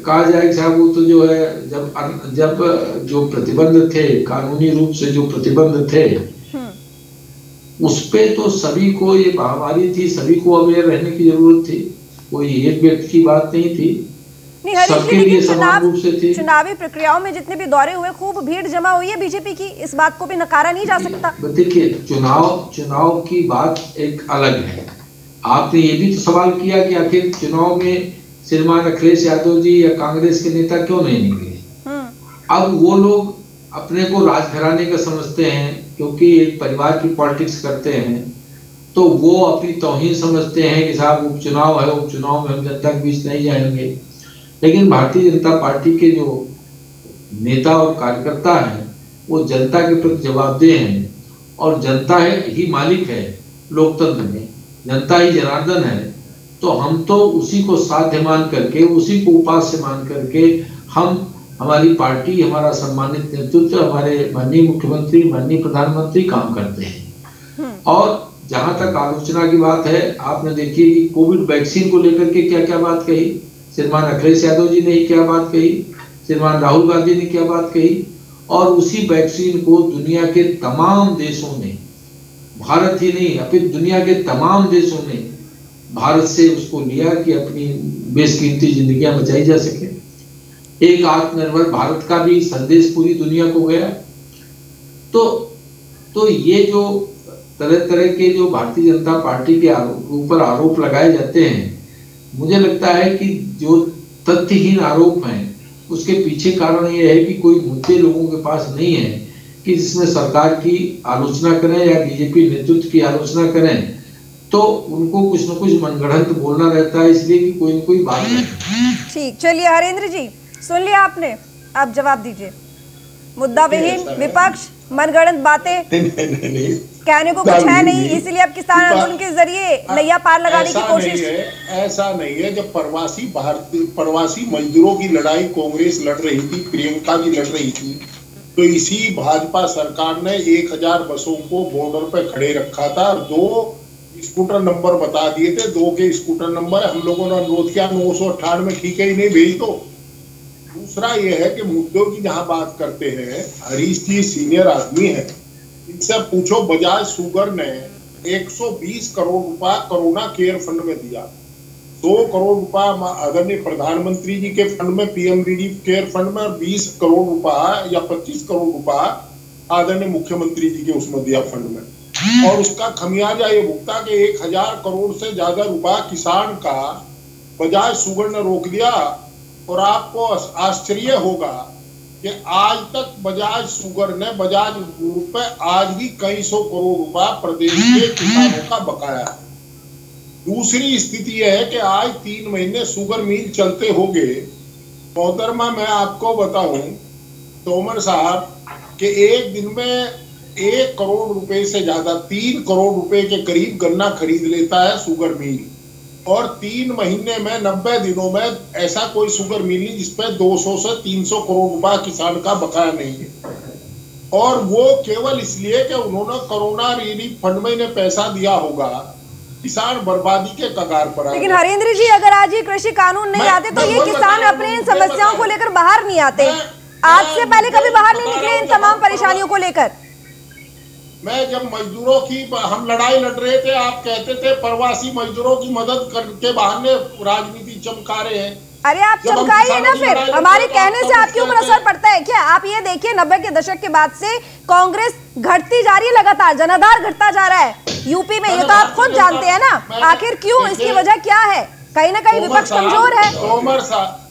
कहा जाए साहब, वो तो जो है जब जो प्रतिबंध थे, कानूनी रूप से जो प्रतिबंध थे, उस पे तो सभी को, ये महामारी थी, सभी को अवेयर रहने की जरूरत थी। कोई एक व्यक्ति की बात नहीं थी, सबके लिए समान रूप से थी। चुनावी प्रक्रियाओं में जितने भी दौरे हुए, खूब भीड़ जमा हुई है बीजेपी की, इस बात को भी नकारा नहीं जा सकता। देखिए, चुनाव की बात एक अलग है। आपने ये भी तो सवाल किया कि आखिर चुनाव में श्रीमान अखिलेश यादव जी या कांग्रेस के नेता क्यों नहीं निकले। अब वो लोग अपने को राजघराने का समझते हैं, क्योंकि एक परिवार की पॉलिटिक्स करते हैं, तो वो अपनी तौहीन समझते हैं कि साहब उपचुनाव है, उपचुनाव में हम जनता के बीच नहीं जाएंगे। लेकिन भारतीय जनता पार्टी के जो नेता और कार्यकर्ता हैं, वो जनता के प्रति जवाबदेह हैं, और जनता ही मालिक है लोकतंत्र में, जनता ही जनार्दन है। तो हम तो उसी को साध्य मान करके, उसी को उपास्य मान करके, हमारी पार्टी, हमारा सम्मानित नेतृत्व, हमारे माननीय मुख्यमंत्री, माननीय प्रधानमंत्री काम करते हैं। और जहां तक आलोचना की बात है, आपने देखिए कि कोविड वैक्सीन को लेकर के क्या क्या बात कही, श्रीमान अखिलेश यादव जी ने क्या बात कही, श्रीमान राहुल गांधी ने क्या बात कही, और उसी वैक्सीन को दुनिया के तमाम देशों ने, भारत ही नहीं अपितु दुनिया के तमाम देशों ने भारत से उसको लिया कि अपनी बेशकीमती जिंदगियां बचाई जा सके। एक आत्मनिर्भर भारत का भी संदेश पूरी दुनिया को गया। तो ये जो तरह तरह के जो भारतीय जनता पार्टी के ऊपर आरोप लगाए जाते हैं, मुझे लगता है कि जो तथ्यहीन आरोप हैं, उसके पीछे कारण ये है कि कोई मुद्दे लोगों के पास नहीं है कि जिसमें सरकार की आलोचना करें या बीजेपी नेतृत्व की आलोचना करें, तो उनको कुछ न कुछ मनगढ़ंत बोलना रहता है, इसलिए कि कोई न कोई बात नहीं। ठीक, चलिए हरेंद्र जी, सुन लिया आपने, आप जवाब दीजिए। मुद्दा विहीन विपक्ष, मनगढ़ंत बातें, कहने को कुछ है नहीं, इसीलिए अब किसान आंदोलन के जरिए नैया पार लगाने की कोशिश। ऐसा नहीं है। जब प्रवासी मजदूरों की लड़ाई कांग्रेस लड़ रही थी, प्रियंका जी लड़ रही थी, तो इसी भाजपा सरकार ने 1000 बसों को बॉर्डर पे खड़े रखा था, 2 स्कूटर नंबर बता दिए थे, 2 के स्कूटर नंबर हम लोगों ने अनुरोध किया 998 ठीक है ही नहीं भेज दो। दूसरा ये है कि मुद्दों की जहां बात करते हैं, हरीश जी सीनियर आदमी है, इनसे पूछो, बजाज शुगर ने 120 करोड़ रुपया कोरोना केयर फंड में दिया, 100 करोड़ रुपया आदरणीय प्रधानमंत्री जी के फंड में, पीएम रिलीफ केयर फंड में, और 20 करोड़ रुपया या 25 करोड़ रुपया आदरणीय मुख्यमंत्री जी के उसमें दिया फंड में। और उसका खमियाजा ये भुगता कि 1000 करोड़ से ज्यादा रुपया किसान का बजाज शुगर ने रोक दिया। और आपको आश्चर्य होगा कि आज तक बजाज शुगर ने, बजाज ग्रुप पे आज भी कई सौ करोड़ रुपया प्रदेश के किसानों का बकाया है। दूसरी स्थिति यह है कि आज 3 महीने शुगर मिल चलते होंगे। मोहतरमा, मैं आपको बताऊं तोमर साहब कि एक दिन में 1 करोड़ रुपए से ज्यादा, 3 करोड़ रुपए के करीब गन्ना खरीद लेता है शुगर मिल, और 3 महीने में 90 दिनों में ऐसा कोई शुगर मिल नहीं जिसपे 200 से 300 करोड़ रुपया किसान का बकाया नहीं है। और वो केवल इसलिए कि उन्होंने कोरोना रिलीफ फंड में इन्हें पैसा दिया होगा, किसान बर्बादी के कगार पर। लेकिन हरेंद्र जी, अगर आज ये कृषि कानून नहीं आते तो ये किसान अपने इन समस्याओं को लेकर बाहर नहीं आते। आज से पहले कभी बाहर नहीं निकले इन तमाम परेशानियों को लेकर। मैं जब मजदूरों की हम लड़ाई लड़ रहे थे, आप कहते थे प्रवासी मजदूरों की मदद करके बहाने राजनीति चमका रहे हैं। अरे आप चमकाइए ना, फिर हमारे कहने से आपके ऊपर असर पड़ता है क्या? आप ये देखिए, 90 के दशक के बाद से कांग्रेस घटती जा रही है, लगातार जनाधार घटता जा रहा है यूपी में। ये तो आप खुद जानते हैं ना। आखिर क्यों, इसकी वजह क्या है? कहीं ना कहीं विपक्ष कमजोर है।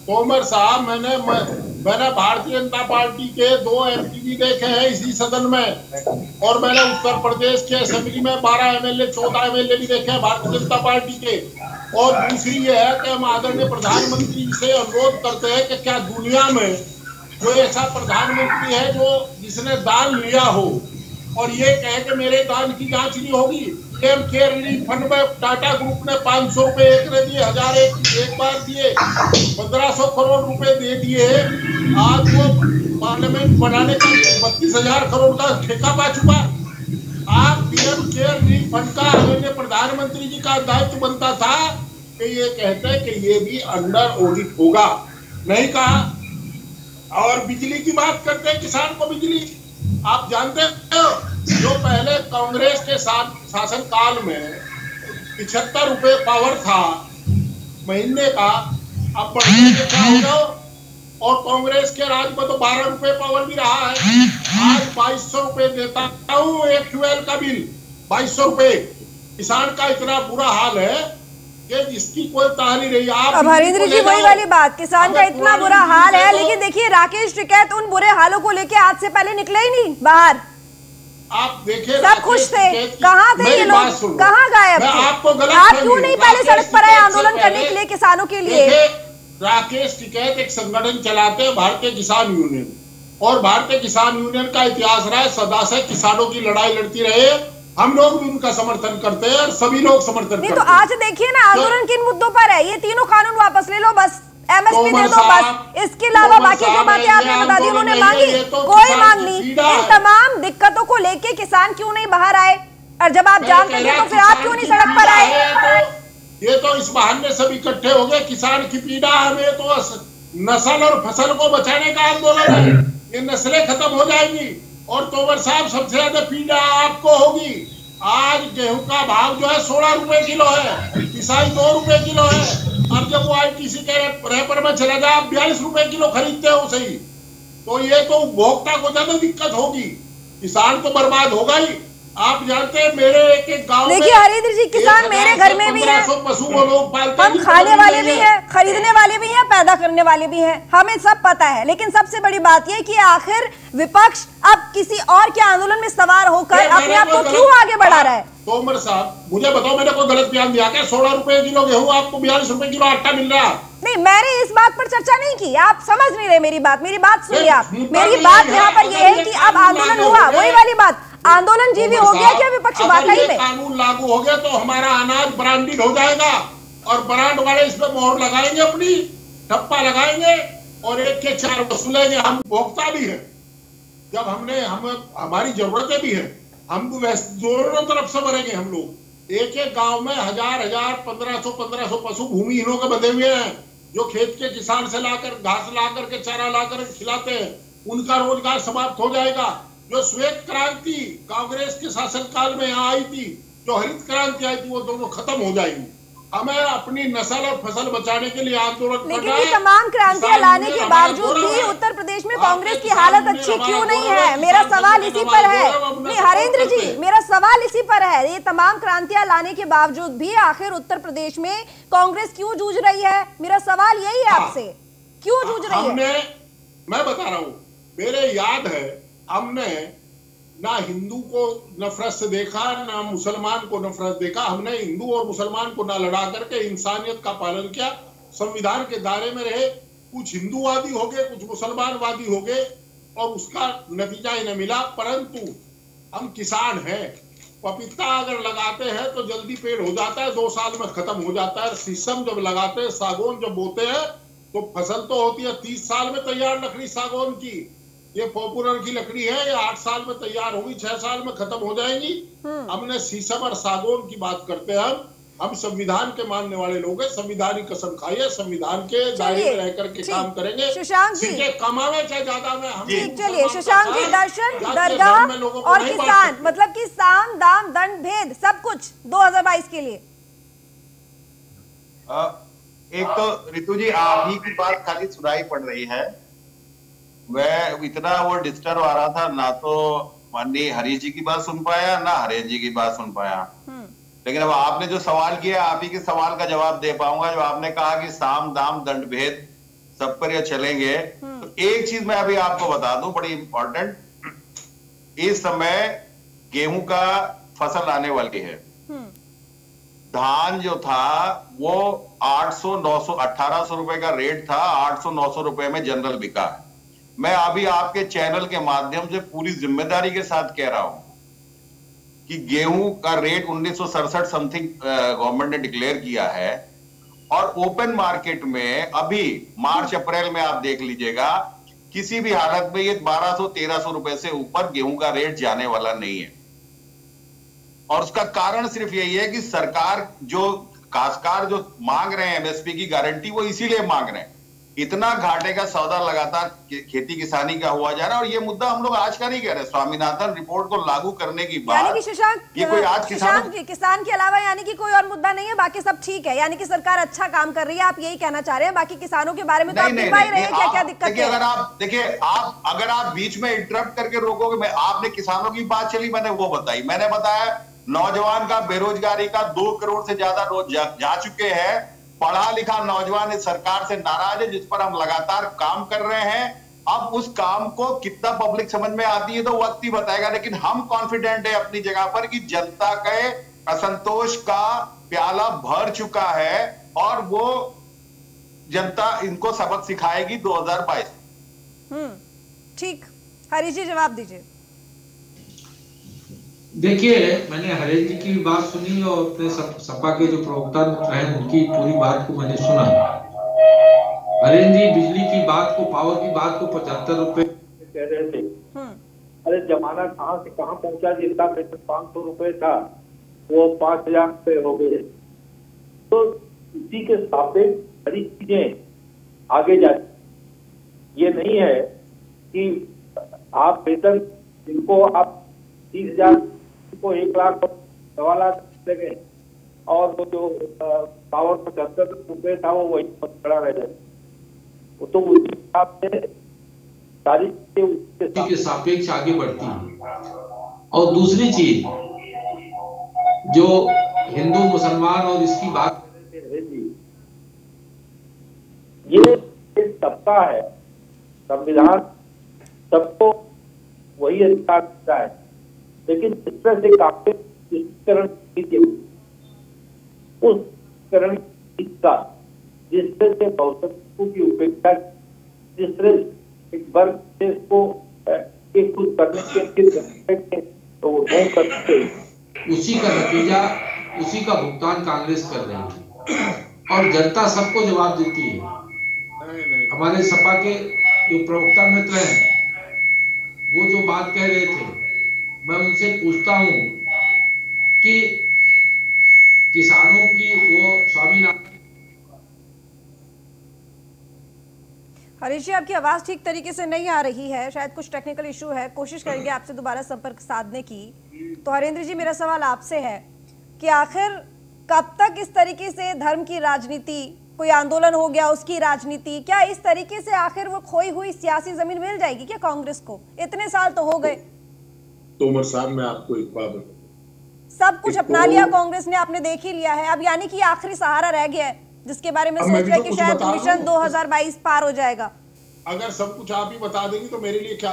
तोमर साहब, मैंने भारतीय जनता पार्टी के 2 एमपी भी देखे हैं इसी सदन में, और मैंने उत्तर प्रदेश के असेंबली में 12 एमएलए 14 एमएलए भी देखे हैं भारतीय जनता पार्टी के। और दूसरी ये है कि हम आदरणीय प्रधानमंत्री से अनुरोध करते हैं कि क्या दुनिया में कोई ऐसा प्रधानमंत्री है जो जिसने दान लिया हो और ये कहे कि मेरे दान की जांच नहीं होगी। पीएम केयर रिलीफ फंड में टाटा ग्रुप ने 500 रुपए एक ने दिए, 1000 एक बार दिए, 1500 करोड़ रुपए दे दिए। आज वो पार्लियामेंट बनाने का 32,000 करोड़ का ठेका पा चुका। आप पीएम केयर रिलीफ फंड का हमें प्रधानमंत्री जी का दायित्व बनता था कि ये कहते हैं कि ये भी अंडर ऑडिट होगा, नहीं कहा। और बिजली की बात करते हैं, किसान को बिजली, आप जानते हो जो पहले कांग्रेस के साथ शासन काल में 75 रुपए पावर था महीने का, अब बढ़ने के क्या हो गया। और कांग्रेस के राज में तो 12 रुपए पावर भी रहा है। आज 2200 रुपए देता हूँ एक ट्यूबवेल का बिल, 2200 रुपए। किसान का इतना बुरा हाल है कि जिसकी कोई ताह नहीं रही। आप अब हरेंद्र जी वही वाली बात, किसान का इतना बुरा हाल है, लेकिन देखिए राकेश टिकैत उन बुरे हालों को लेके आज से पहले निकले ही नहीं बाहर। आप देखिए सब खुश थे, कहाँ थे ये लोग, कहाँ गायब थे? आप क्यों नहीं पहले सड़क पर आए आंदोलन करने के लिए किसानों के लिए? राकेश टिकैत एक संगठन चलाते हैं भारतीय किसान यूनियन, और भारतीय किसान यूनियन का इतिहास रहा है, सदा से किसानों की लड़ाई लड़ती रहे। हम लोग भी उनका समर्थन करते हैं और सभी लोग समर्थन करते हैं। तो आज देखिए ना आंदोलन किन मुद्दों पर है, ये तीनों कानून वापस ले लो, बस एमएसपी दे दो, बस। इसके अलावा बाकी जो बातें आपने बता दी उन्होंने मांगी, कोई मांग नहीं। इन तमाम दिक्कतों को लेके किसान क्यों नहीं बाहर आए? और जब आप जानते थे तो फिर आप क्यों नहीं सड़क पर आए? ये तो इस बहाने सब इकट्ठे हो गए, किसान की पीड़ा हमें तो नस्ल और फसल को बचाने का आंदोलन है, ये नस्लें खत्म हो जाएंगी। और तोमर साहब सबसे ज्यादा पीड़ा आपको होगी। आज गेहूं का भाव जो है 16 रुपए किलो है, पिसाई 2 रुपए किलो है। अब जब वो आईटीसी के रेपर में चला जाए, आप 42 रुपए किलो खरीदते हो सही, तो ये तो उपभोक्ता को ज्यादा दिक्कत होगी, किसान तो बर्बाद होगा ही। आप जानते हैं मेरे एक गांव में, देखिए हरिंद्र जी, किसान मेरे घर में भी है, पशु वो लोग पालते हैं, हम खाने वाले भी हैं, खरीदने वाले भी हैं, पैदा करने वाले भी हैं, हमें सब पता है। लेकिन सबसे बड़ी बात यह कि आखिर विपक्ष अब किसी और के आंदोलन में सवार होकर अपने आप को क्यों आगे बढ़ा रहा है? तोमर साहब मुझे बताओ, मैंने कोई गलत बयान दिया क्या? 16 रुपए किलो गेहूं, आपको 42 रुपए किलो आटा मिल रहा? नहीं, मैंने इस बात पर चर्चा नहीं की, आप समझ नहीं रहे मेरी बात सुनिए आप। मेरी बात यहाँ पर यह है कि अब आंदोलन हुआ, वही वाली बात, आंदोलन जीवी हो गया क्या विपक्ष वाकई में? कानून लागू हो गया तो हमारा अनाज ब्रांडेड हो जाएगा, और ब्रांड वाले इस पे मोहर लगाएंगे, अपनी ठप्पा लगाएंगे और 1 के 4 वसूलेंगे। हम भोक्ता भी है, जब हमारी जरूरतें भी है, हम दोनों तरफ से मरेंगे हम लोग। एक गांव में 1000 1500 पशु भूमिहीनों के बंधे हुए हैं, जो खेत के किसान से लाकर घास लाकर के चारा लाकर खिलाते हैं, उनका रोजगार समाप्त हो जाएगा। जो श्वेत क्रांति कांग्रेस के शासनकाल में यहाँ आई थी, जो हरित क्रांति आई थी, वो दोनों खत्म हो जाएंगी। हमें अपनी नस्ल और फसल बचाने के लिए आंदोलन करना है। लेकिन ये तमाम क्रांतियां लाने के बावजूद भी उत्तर प्रदेश में कांग्रेस की हालत अच्छी क्यों नहीं है? मेरा सवाल इसी पर है। नहीं हरेंद्र जी, मेरा सवाल इसी पर है, ये तमाम क्रांतियां लाने के बावजूद भी आखिर उत्तर प्रदेश में कांग्रेस क्यों जूझ रही है? मेरा सवाल यही है आपसे, क्यों जूझ रही है? मैं बता रहा हूँ, मेरे याद है हमने ना हिंदू को नफरत से देखा, ना मुसलमान को नफरत देखा। हमने हिंदू और मुसलमान को ना लड़ा करके इंसानियत का पालन किया, संविधान के दायरे में रहे। कुछ हिंदूवादी हो गए, कुछ मुसलमानवादी हो गए, और उसका नतीजा ही न मिला। परंतु हम किसान हैं, पपीता अगर लगाते हैं तो जल्दी पेड़ हो जाता है, 2 साल में खत्म हो जाता है। शीशम जब लगाते हैं, सागौन जब बोते हैं, तो फसल तो होती है 30 साल में तैयार लकड़ी सागौन की। ये पॉपुलर की लकड़ी है, ये 8 साल में तैयार होगी, 6 साल में खत्म हो जाएंगी। हमने शीशम और सागौन की बात करते हैं। हम संविधान के मानने वाले लोग हैं, संविधान की कसम खाइए, संविधान के दायरे में रह करके काम करेंगे। शशांक जी कमावे चाहे ज्यादा में हम। चलिए शशांक जी, दर्शन दरगाह और किसान, मतलब कि साम दाम दंड भेद सब कुछ 2022 के लिए। एक तो रितु जी आप ही की बात खाली सुनाई पड़ रही है, वह इतना वो डिस्टर्ब आ रहा था, ना तो माननीय हरीश जी की बात सुन पाया, ना हरेश जी की बात सुन पाया। लेकिन अब आपने जो सवाल किया, आप ही के सवाल का जवाब दे पाऊंगा। जो आपने कहा कि साम दाम दंड भेद सब पर ये चलेंगे, तो एक चीज मैं अभी आपको बता दूं बड़ी इंपॉर्टेंट, इस समय गेहूं का फसल आने वाली है। धान जो था वो 800 900 1800 रुपए का रेट था, 800 900 रुपए में जनरल बिका है। मैं अभी आपके चैनल के माध्यम से पूरी जिम्मेदारी के साथ कह रहा हूं, कि गेहूं का रेट 1967 समथिंग गवर्नमेंट ने डिक्लेयर किया है, और ओपन मार्केट में अभी मार्च अप्रैल में आप देख लीजिएगा किसी भी हालत में ये 1200-1300 रुपए से ऊपर गेहूं का रेट जाने वाला नहीं है। और उसका कारण सिर्फ यही है कि सरकार जो काश्तकार जो मांग रहे हैं एमएसपी की गारंटी, वो इसीलिए मांग रहे हैं। इतना घाटे का सौदा लगातार खेती किसानी का हुआ जा रहा है। और ये मुद्दा हम लोग आज का नहीं कह रहे, स्वामीनाथन रिपोर्ट को लागू करने की बात, यानी कि शशांक, ये कोई आज किसान के अलावा यानी कि कोई और मुद्दा नहीं है, बाकी सब ठीक है, यानी कि सरकार अच्छा काम कर रही है, आप यही कहना चाह रहे हैं। बाकी किसानों के बारे में तो आप दिखा ही रहे हैं क्या क्या दिक्कत है। अगर आप बीच में इंटरप्ट करके रोकोगे, आपने किसानों की बात चली, मैंने वो बताई, मैंने बताया नौजवान का बेरोजगारी का 2 करोड़ से ज्यादा रोज जा चुके हैं। पढ़ा लिखा नौजवान इस सरकार से नाराज है, जिस पर हम लगातार काम कर रहे हैं। अब उस काम को कितना पब्लिक समझ में आती है तो वक्त ही बताएगा, लेकिन हम कॉन्फिडेंट है अपनी जगह पर कि जनता के असंतोष का प्याला भर चुका है और वो जनता इनको सबक सिखाएगी 2022। ठीक, हरीश जी जवाब दीजिए। देखिए, मैंने हरीश जी की भी बात सुनी और अपने सपा के जो प्रवक्ता हैं उनकी पूरी बात को मैंने सुना। हरीश जी बिजली की बात को, पावर की बात को 75 रुपए कह रहे थे। अरे जमाना कहाँ से कहाँ पहुंचा, जिसका वेतन 500 रुपए था वो 5000 रुपए हो गए। तो इसी के सापेक्ष बड़ी चीजें आगे जाती। ये नहीं है कि आप वेतन जिनको आप 30,000 को 1 लाख 1.25 लाख देंगे और वो जो पावर 75 रुपए था वो वही खड़ा रह जाए। वो तो उसी हिसाब से सारी चीजें के सापेक्ष आगे बढ़ती है। और दूसरी चीज जो हिंदू मुसलमान और इसकी बात ये सबका है, संविधान सबको वही अधिकार देता है, लेकिन जिस तरह से काफी उस करण का जिस तरह से बहुसंख्यकों की उपेक्षा, जिस तरह एक वर्ग देश को एक कुछ करने के तो वो नहीं करते, उसी का नतीजा, उसी का भुगतान कांग्रेस कर रही है और जनता सबको जवाब देती है। हमारे सपा के जो प्रवक्ता मित्र हैं वो जो बात कह रहे थे, मैं उनसे पूछता हूं कि किसानों की वो स्वामीनाथन। हरीश जी, आपकी आवाज ठीक तरीके से नहीं आ रही है, शायद कुछ टेक्निकल इशू है, कोशिश करेंगे आपसे दोबारा संपर्क साधने की। तो हरेंद्र जी, मेरा सवाल आपसे है कि आखिर कब तक इस तरीके से धर्म की राजनीति, कोई आंदोलन हो गया उसकी राजनीति, क्या इस तरीके से आखिर वो खोई हुई सियासी जमीन मिल जाएगी क्या कांग्रेस को? इतने साल तो हो गए। तोमर साहब, मैं आपको एक बात बताऊं, सब कुछ अपना लिया कांग्रेस ने, आपने देख ही लिया है। अब यानी कि आखिरी सहारा रह गया है जिसके बारे में सोच रहे कि शायद मिशन 2022 पार हो जाएगा। अगर सब कुछ आप ही बता देंगी तो मेरे लिए क्या।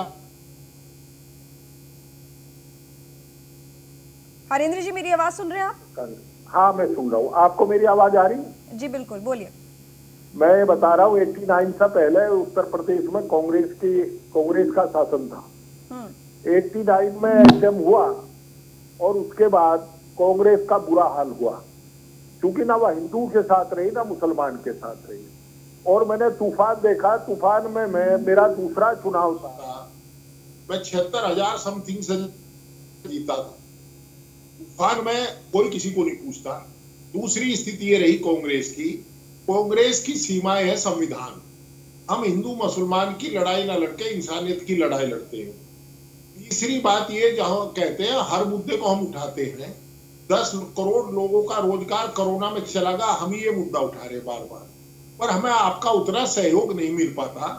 हरेंद्र जी, मेरी आवाज सुन रहे हैं आप? हाँ, मैं सुन रहा हूँ। आपको मेरी आवाज आ रही है? जी बिल्कुल, बोलिए। मैं बता रहा हूँ 89 से पहले उत्तर प्रदेश में कांग्रेस का शासन था। 89 में एसएम हुआ और उसके बाद कांग्रेस का बुरा हाल हुआ, क्योंकि ना वह हिंदू के साथ रही ना मुसलमान के साथ रही। और मैंने तूफान देखा, तूफान में मेरा दूसरा चुनाव था, मैं 76,000 समथिंग से जीता था। तूफान में कोई किसी को नहीं पूछता। दूसरी स्थिति ये रही कांग्रेस की सीमाएं है संविधान। हम हिंदू मुसलमान की लड़ाई ना लड़के इंसानियत की लड़ाई लड़ते हैं। तीसरी बात ये, जहां कहते हैं हर मुद्दे को हम उठाते हैं, 10 करोड़ लोगों का रोजगार कोरोना में चला गया, हम ये मुद्दा उठा रहे बार बार, पर हमें आपका उतना सहयोग नहीं मिल पाता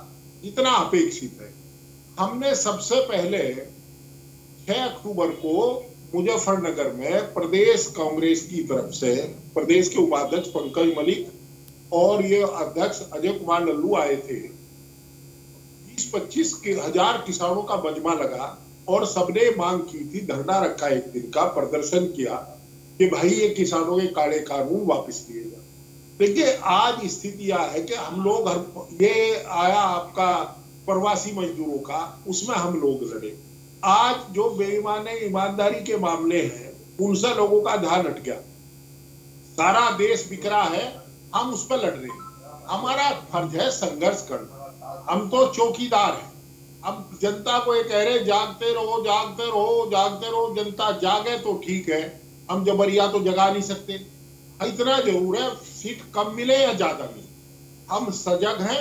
जितना अपेक्षित है। हमने सबसे पहले 6 अक्टूबर को मुजफ्फरनगर में प्रदेश कांग्रेस की तरफ से प्रदेश के उपाध्यक्ष पंकज मलिक और ये अध्यक्ष अजय कुमार लल्लू आए थे। 20-25 हजार किसानों का मजमा लगा और सबने मांग की थी, धरना रखा, एक दिन का प्रदर्शन किया कि भाई ये किसानों के काले कानून वापस लिए जाए। देखिए, आज स्थिति यह है कि हम लोग, ये आया आपका प्रवासी मजदूरों का, उसमें हम लोग लड़े। आज जो बेईमानी ईमानदारी के मामले हैं उनसे लोगों का ध्यान हट गया। सारा देश बिक रहा है, हम उस पर लड़ रहे हैं। हमारा फर्ज है संघर्ष करना। हम तो चौकीदार हैं। हम जनता को ये कह रहे जागते रहो, जागते रहो, जागते रहो। जनता जागे तो ठीक है, हम जबरिया तो जगा नहीं सकते। इतना जरूर है, सीट कम मिले या ज्यादा मिले, हम सजग हैं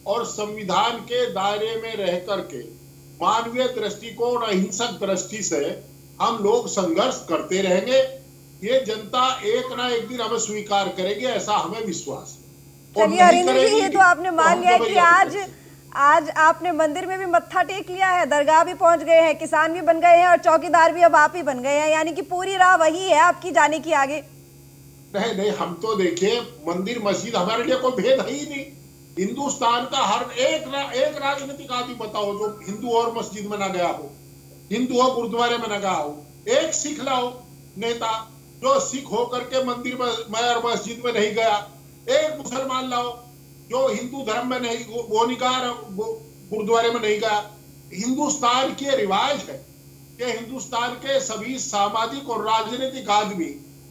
और संविधान के दायरे में रह करके मानवीय दृष्टिकोण, अहिंसक दृष्टि से हम लोग संघर्ष करते रहेंगे। ये जनता एक ना एक दिन हमें स्वीकार करेगी, ऐसा हमें विश्वास है। चलिए हरिंद्र जी, ये तो आपने मान लिया कि आज आपने मंदिर में भी मत्था टेक लिया है, दरगाह भी पहुंच गए हैं, किसान भी बन गए हैं और चौकीदार भी अब आप ही बन गए हैं, यानी कि पूरी राह वही है आपकी जाने की आगे। नहीं, हम तो देखिए मंदिर मस्जिद हमारे लिए कोई भेद है ही नहीं। हिंदुस्तान का हर एक राजनीतिक आदमी बताओ जो हिंदू और मस्जिद में ना गया हो, हिंदू हो गुरुद्वारे में ना गया हो। एक सिख लाओ नेता जो सिख होकर के मंदिर में और मस्जिद में नहीं गया। एक मुसलमान लाओ जो हिंदू धर्म में नहीं, वो नहीं गया, गुरुद्वारे में नहीं गया। हिंदुस्तान के रिवाज है कि हिंदुस्तान के सभी सामाजिक और राजनीतिक आदमी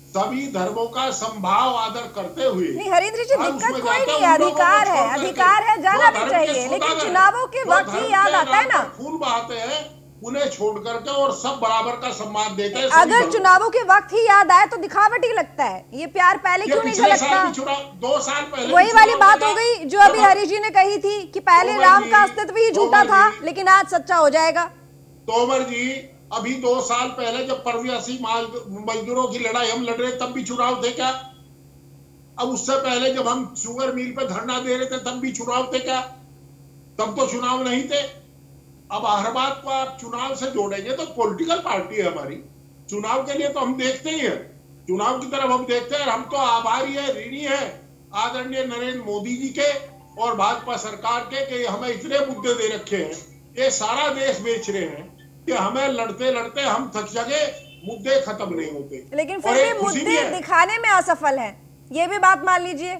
सभी धर्मों का संभाव आदर करते हुए। नहीं हरिंद्र जी, दिक्कत कोई नहीं है, अधिकार है, जाना भी चाहिए, लेकिन चुनावों के वक्त ही याद आता है ना, खून बहाते हैं उन्हें छोड़ करके और सब बराबर का सम्मान देते हैं। अगर चुनावों के वक्त ही याद आए तो दिखावट ही लगता है। ये प्यार पहले क्यों नहीं झलकता? 2 साल पहले वही वाली बात हो गई जो अभी हरीश जी ने कही थी कि पहले राम का अस्तित्व ही झूठा था, लेकिन आज सच्चा हो जाएगा। तोमर जी, अभी 2 साल पहले जब प्रवासी मजदूरों की लड़ाई हम लड़ रहे तब भी चुनाव थे क्या? अब उससे पहले जब हम शुगर मिल पे धरना दे रहे थे तब भी चुनाव थे क्या? तब तो चुनाव नहीं थे। अब हर बात को आप चुनाव से जोड़ेंगे तो पॉलिटिकल पार्टी है हमारी, चुनाव के लिए तो हम देखते ही है, चुनाव की तरफ हम देखते हैं। हम तो आभारी है, ऋणी है आदरणीय नरेंद्र मोदी जी के और भाजपा सरकार के कि हमें इतने मुद्दे दे रखे हैं, ये सारा देश बेच रहे हैं कि हमें लड़ते लड़ते हम थक सके, मुद्दे खत्म नहीं होते। लेकिन फिर भी मुद्दे दिखाने में असफल है, ये भी बात मान लीजिए।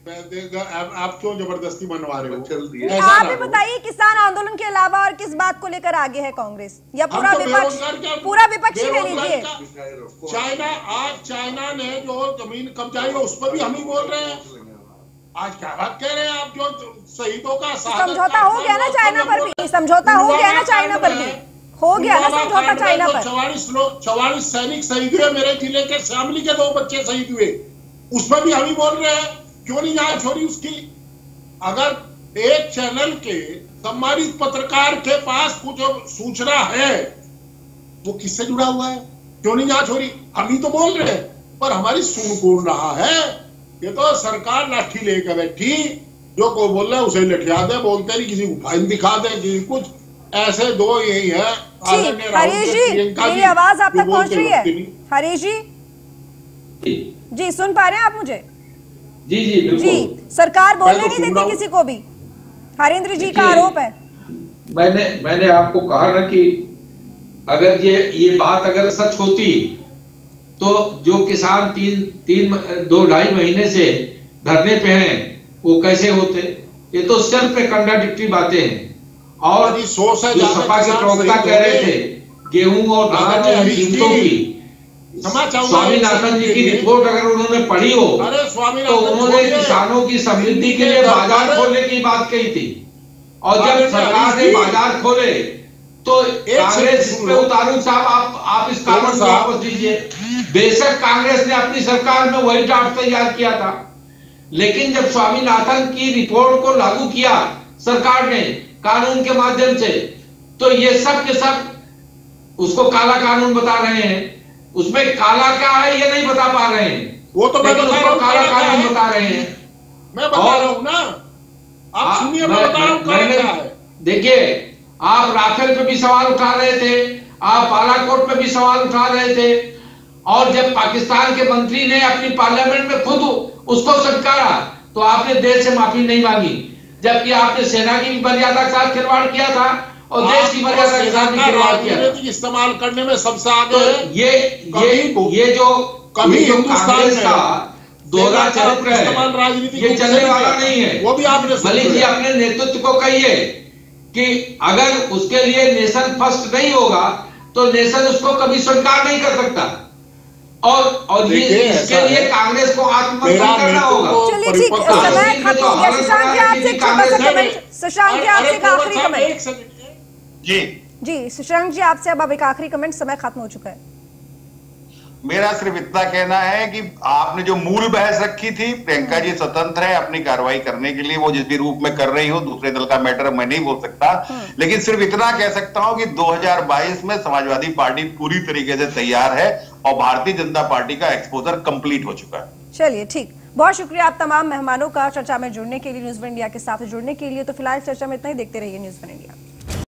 आप क्यों जबरदस्ती मनवा रहे हो? आप ही बताइए, किसान आंदोलन के अलावा और किस बात को लेकर आगे है कांग्रेस या पूरा विपक्ष ही ले लीजिए? चाइना ने जो जमीन कब्जाई है उस पर भी हम ही बोल रहे हैं। आज क्या बात कह रहे हैं आप? जो शहीदों का समझौता हो गया ना चाइना पर भी, समझौता हो गया ना चाइना पर भी, हो गया ना समझौता चाइना पर। 44 सैनिक शहीद हुए, मेरे जिले के शामली के 2 बच्चे शहीद हुए, उस पर भी हम ही बोल रहे हैं। क्यों नहीं जांच हो रही उसकी? अगर एक चैनल के सम्मानित पत्रकार के पास कुछ सूचना है वो किससे जुड़ा हुआ है? क्यों नहीं जांच हो रही? हम ही तो बोल रहे हैं, पर हमारी सुन कौन रहा है? ये तो सरकार लाठी लेकर बैठी, जो कोई बोल रहा है उसे लठिया दे, बोलते नहीं, किसी को फाइन दिखा दे, किसी कुछ ऐसे। 2 यही है। हरीश जी, मेरी आवाज आप तक पहुंच रही है? हरीश जी सुन पा रहे हैं आप मुझे? जी, सरकार बोलने नहीं देती किसी को भी, हरिंद्र जी का आरोप है। मैंने आपको कहा ना कि अगर ये बात अगर सच होती तो जो किसान 2-2.5 महीने से धरने पे हैं वो कैसे होते? ये तो सिर्फ कंट्राडिक्टरी बातें हैं। और जो सपा के प्रवक्ता कह रहे थे गेहूं और धान की कीमतों की, स्वामीनाथन जी की रिपोर्ट अगर उन्होंने पढ़ी हो तो उन्होंने किसानों की समृद्धि के लिए बाजार खोलने की बात कही थी, और जब सरकार ने बाजार खोले तो कांग्रेस पे उतारू साहब आप इस कानून को वापस दीजिए। बेशक कांग्रेस ने अपनी सरकार में वही ड्राफ्ट तैयार किया था, लेकिन जब स्वामीनाथन की रिपोर्ट को लागू किया सरकार ने कानून के माध्यम से, तो ये सब के सब उसको काला कानून बता रहे हैं। उसमें काला क्या है ये नहीं बता पा रहे हैं, वो तो मैं बता रहा हूं, काला कानून बता रहे हैं। मैं बता रहा हूं ना, आप सुनिए, मैं बता रहा हूं क्या है। देखिए, आप राफेल पे भी सवाल उठा रहे थे, आप बालाकोट पे भी सवाल उठा रहे थे, और जब पाकिस्तान के मंत्री ने अपनी पार्लियामेंट में खुद उसको स्वीकारा तो आपने देश से माफी नहीं मांगी, जबकि आपने सेना की मर्यादा के साथ खिलवाड़ किया था और देश की मर्यादा के साथ खिलवाड़ किया था। इस्तेमाल करने में सबसे आगे है। ये जो कभी हिंदुस्तान का दोहरा चरित्र है, ये चलने वाला नहीं है। वो भी आपने भले जी अपने नेतृत्व को कहिए कि अगर उसके लिए नेशन फर्स्ट नहीं होगा तो नेशन उसको कभी स्वीकार नहीं कर सकता, और ये इसके लिए कांग्रेस को आत्ममंथन करना होगा। चलिए ठीक, समय खत्म हो गया। शशांक जी आपसे एक छोटा सा कमेंट, शशांक जी आपसे एक आखिरी कमेंट। जी शशांक जी आपसे अब एक आखिरी कमेंट, समय खत्म हो चुका है। मेरा सिर्फ इतना कहना है कि आपने जो मूल बहस रखी थी, प्रियंका जी स्वतंत्र है अपनी कार्रवाई करने के लिए, वो जिस भी रूप में कर रही हो, दूसरे दल का मैटर मैं नहीं बोल सकता, लेकिन सिर्फ इतना कह सकता हूं कि 2022 में समाजवादी पार्टी पूरी तरीके से तैयार है और भारतीय जनता पार्टी का एक्सपोजर कंप्लीट हो चुका है। चलिए ठीक, बहुत शुक्रिया आप तमाम मेहमानों का चर्चा में जुड़ने के लिए, न्यूज़ वन इंडिया के साथ जुड़ने के लिए। तो फिलहाल चर्चा में इतना ही, देखते रहिए न्यूज़ वन इंडिया।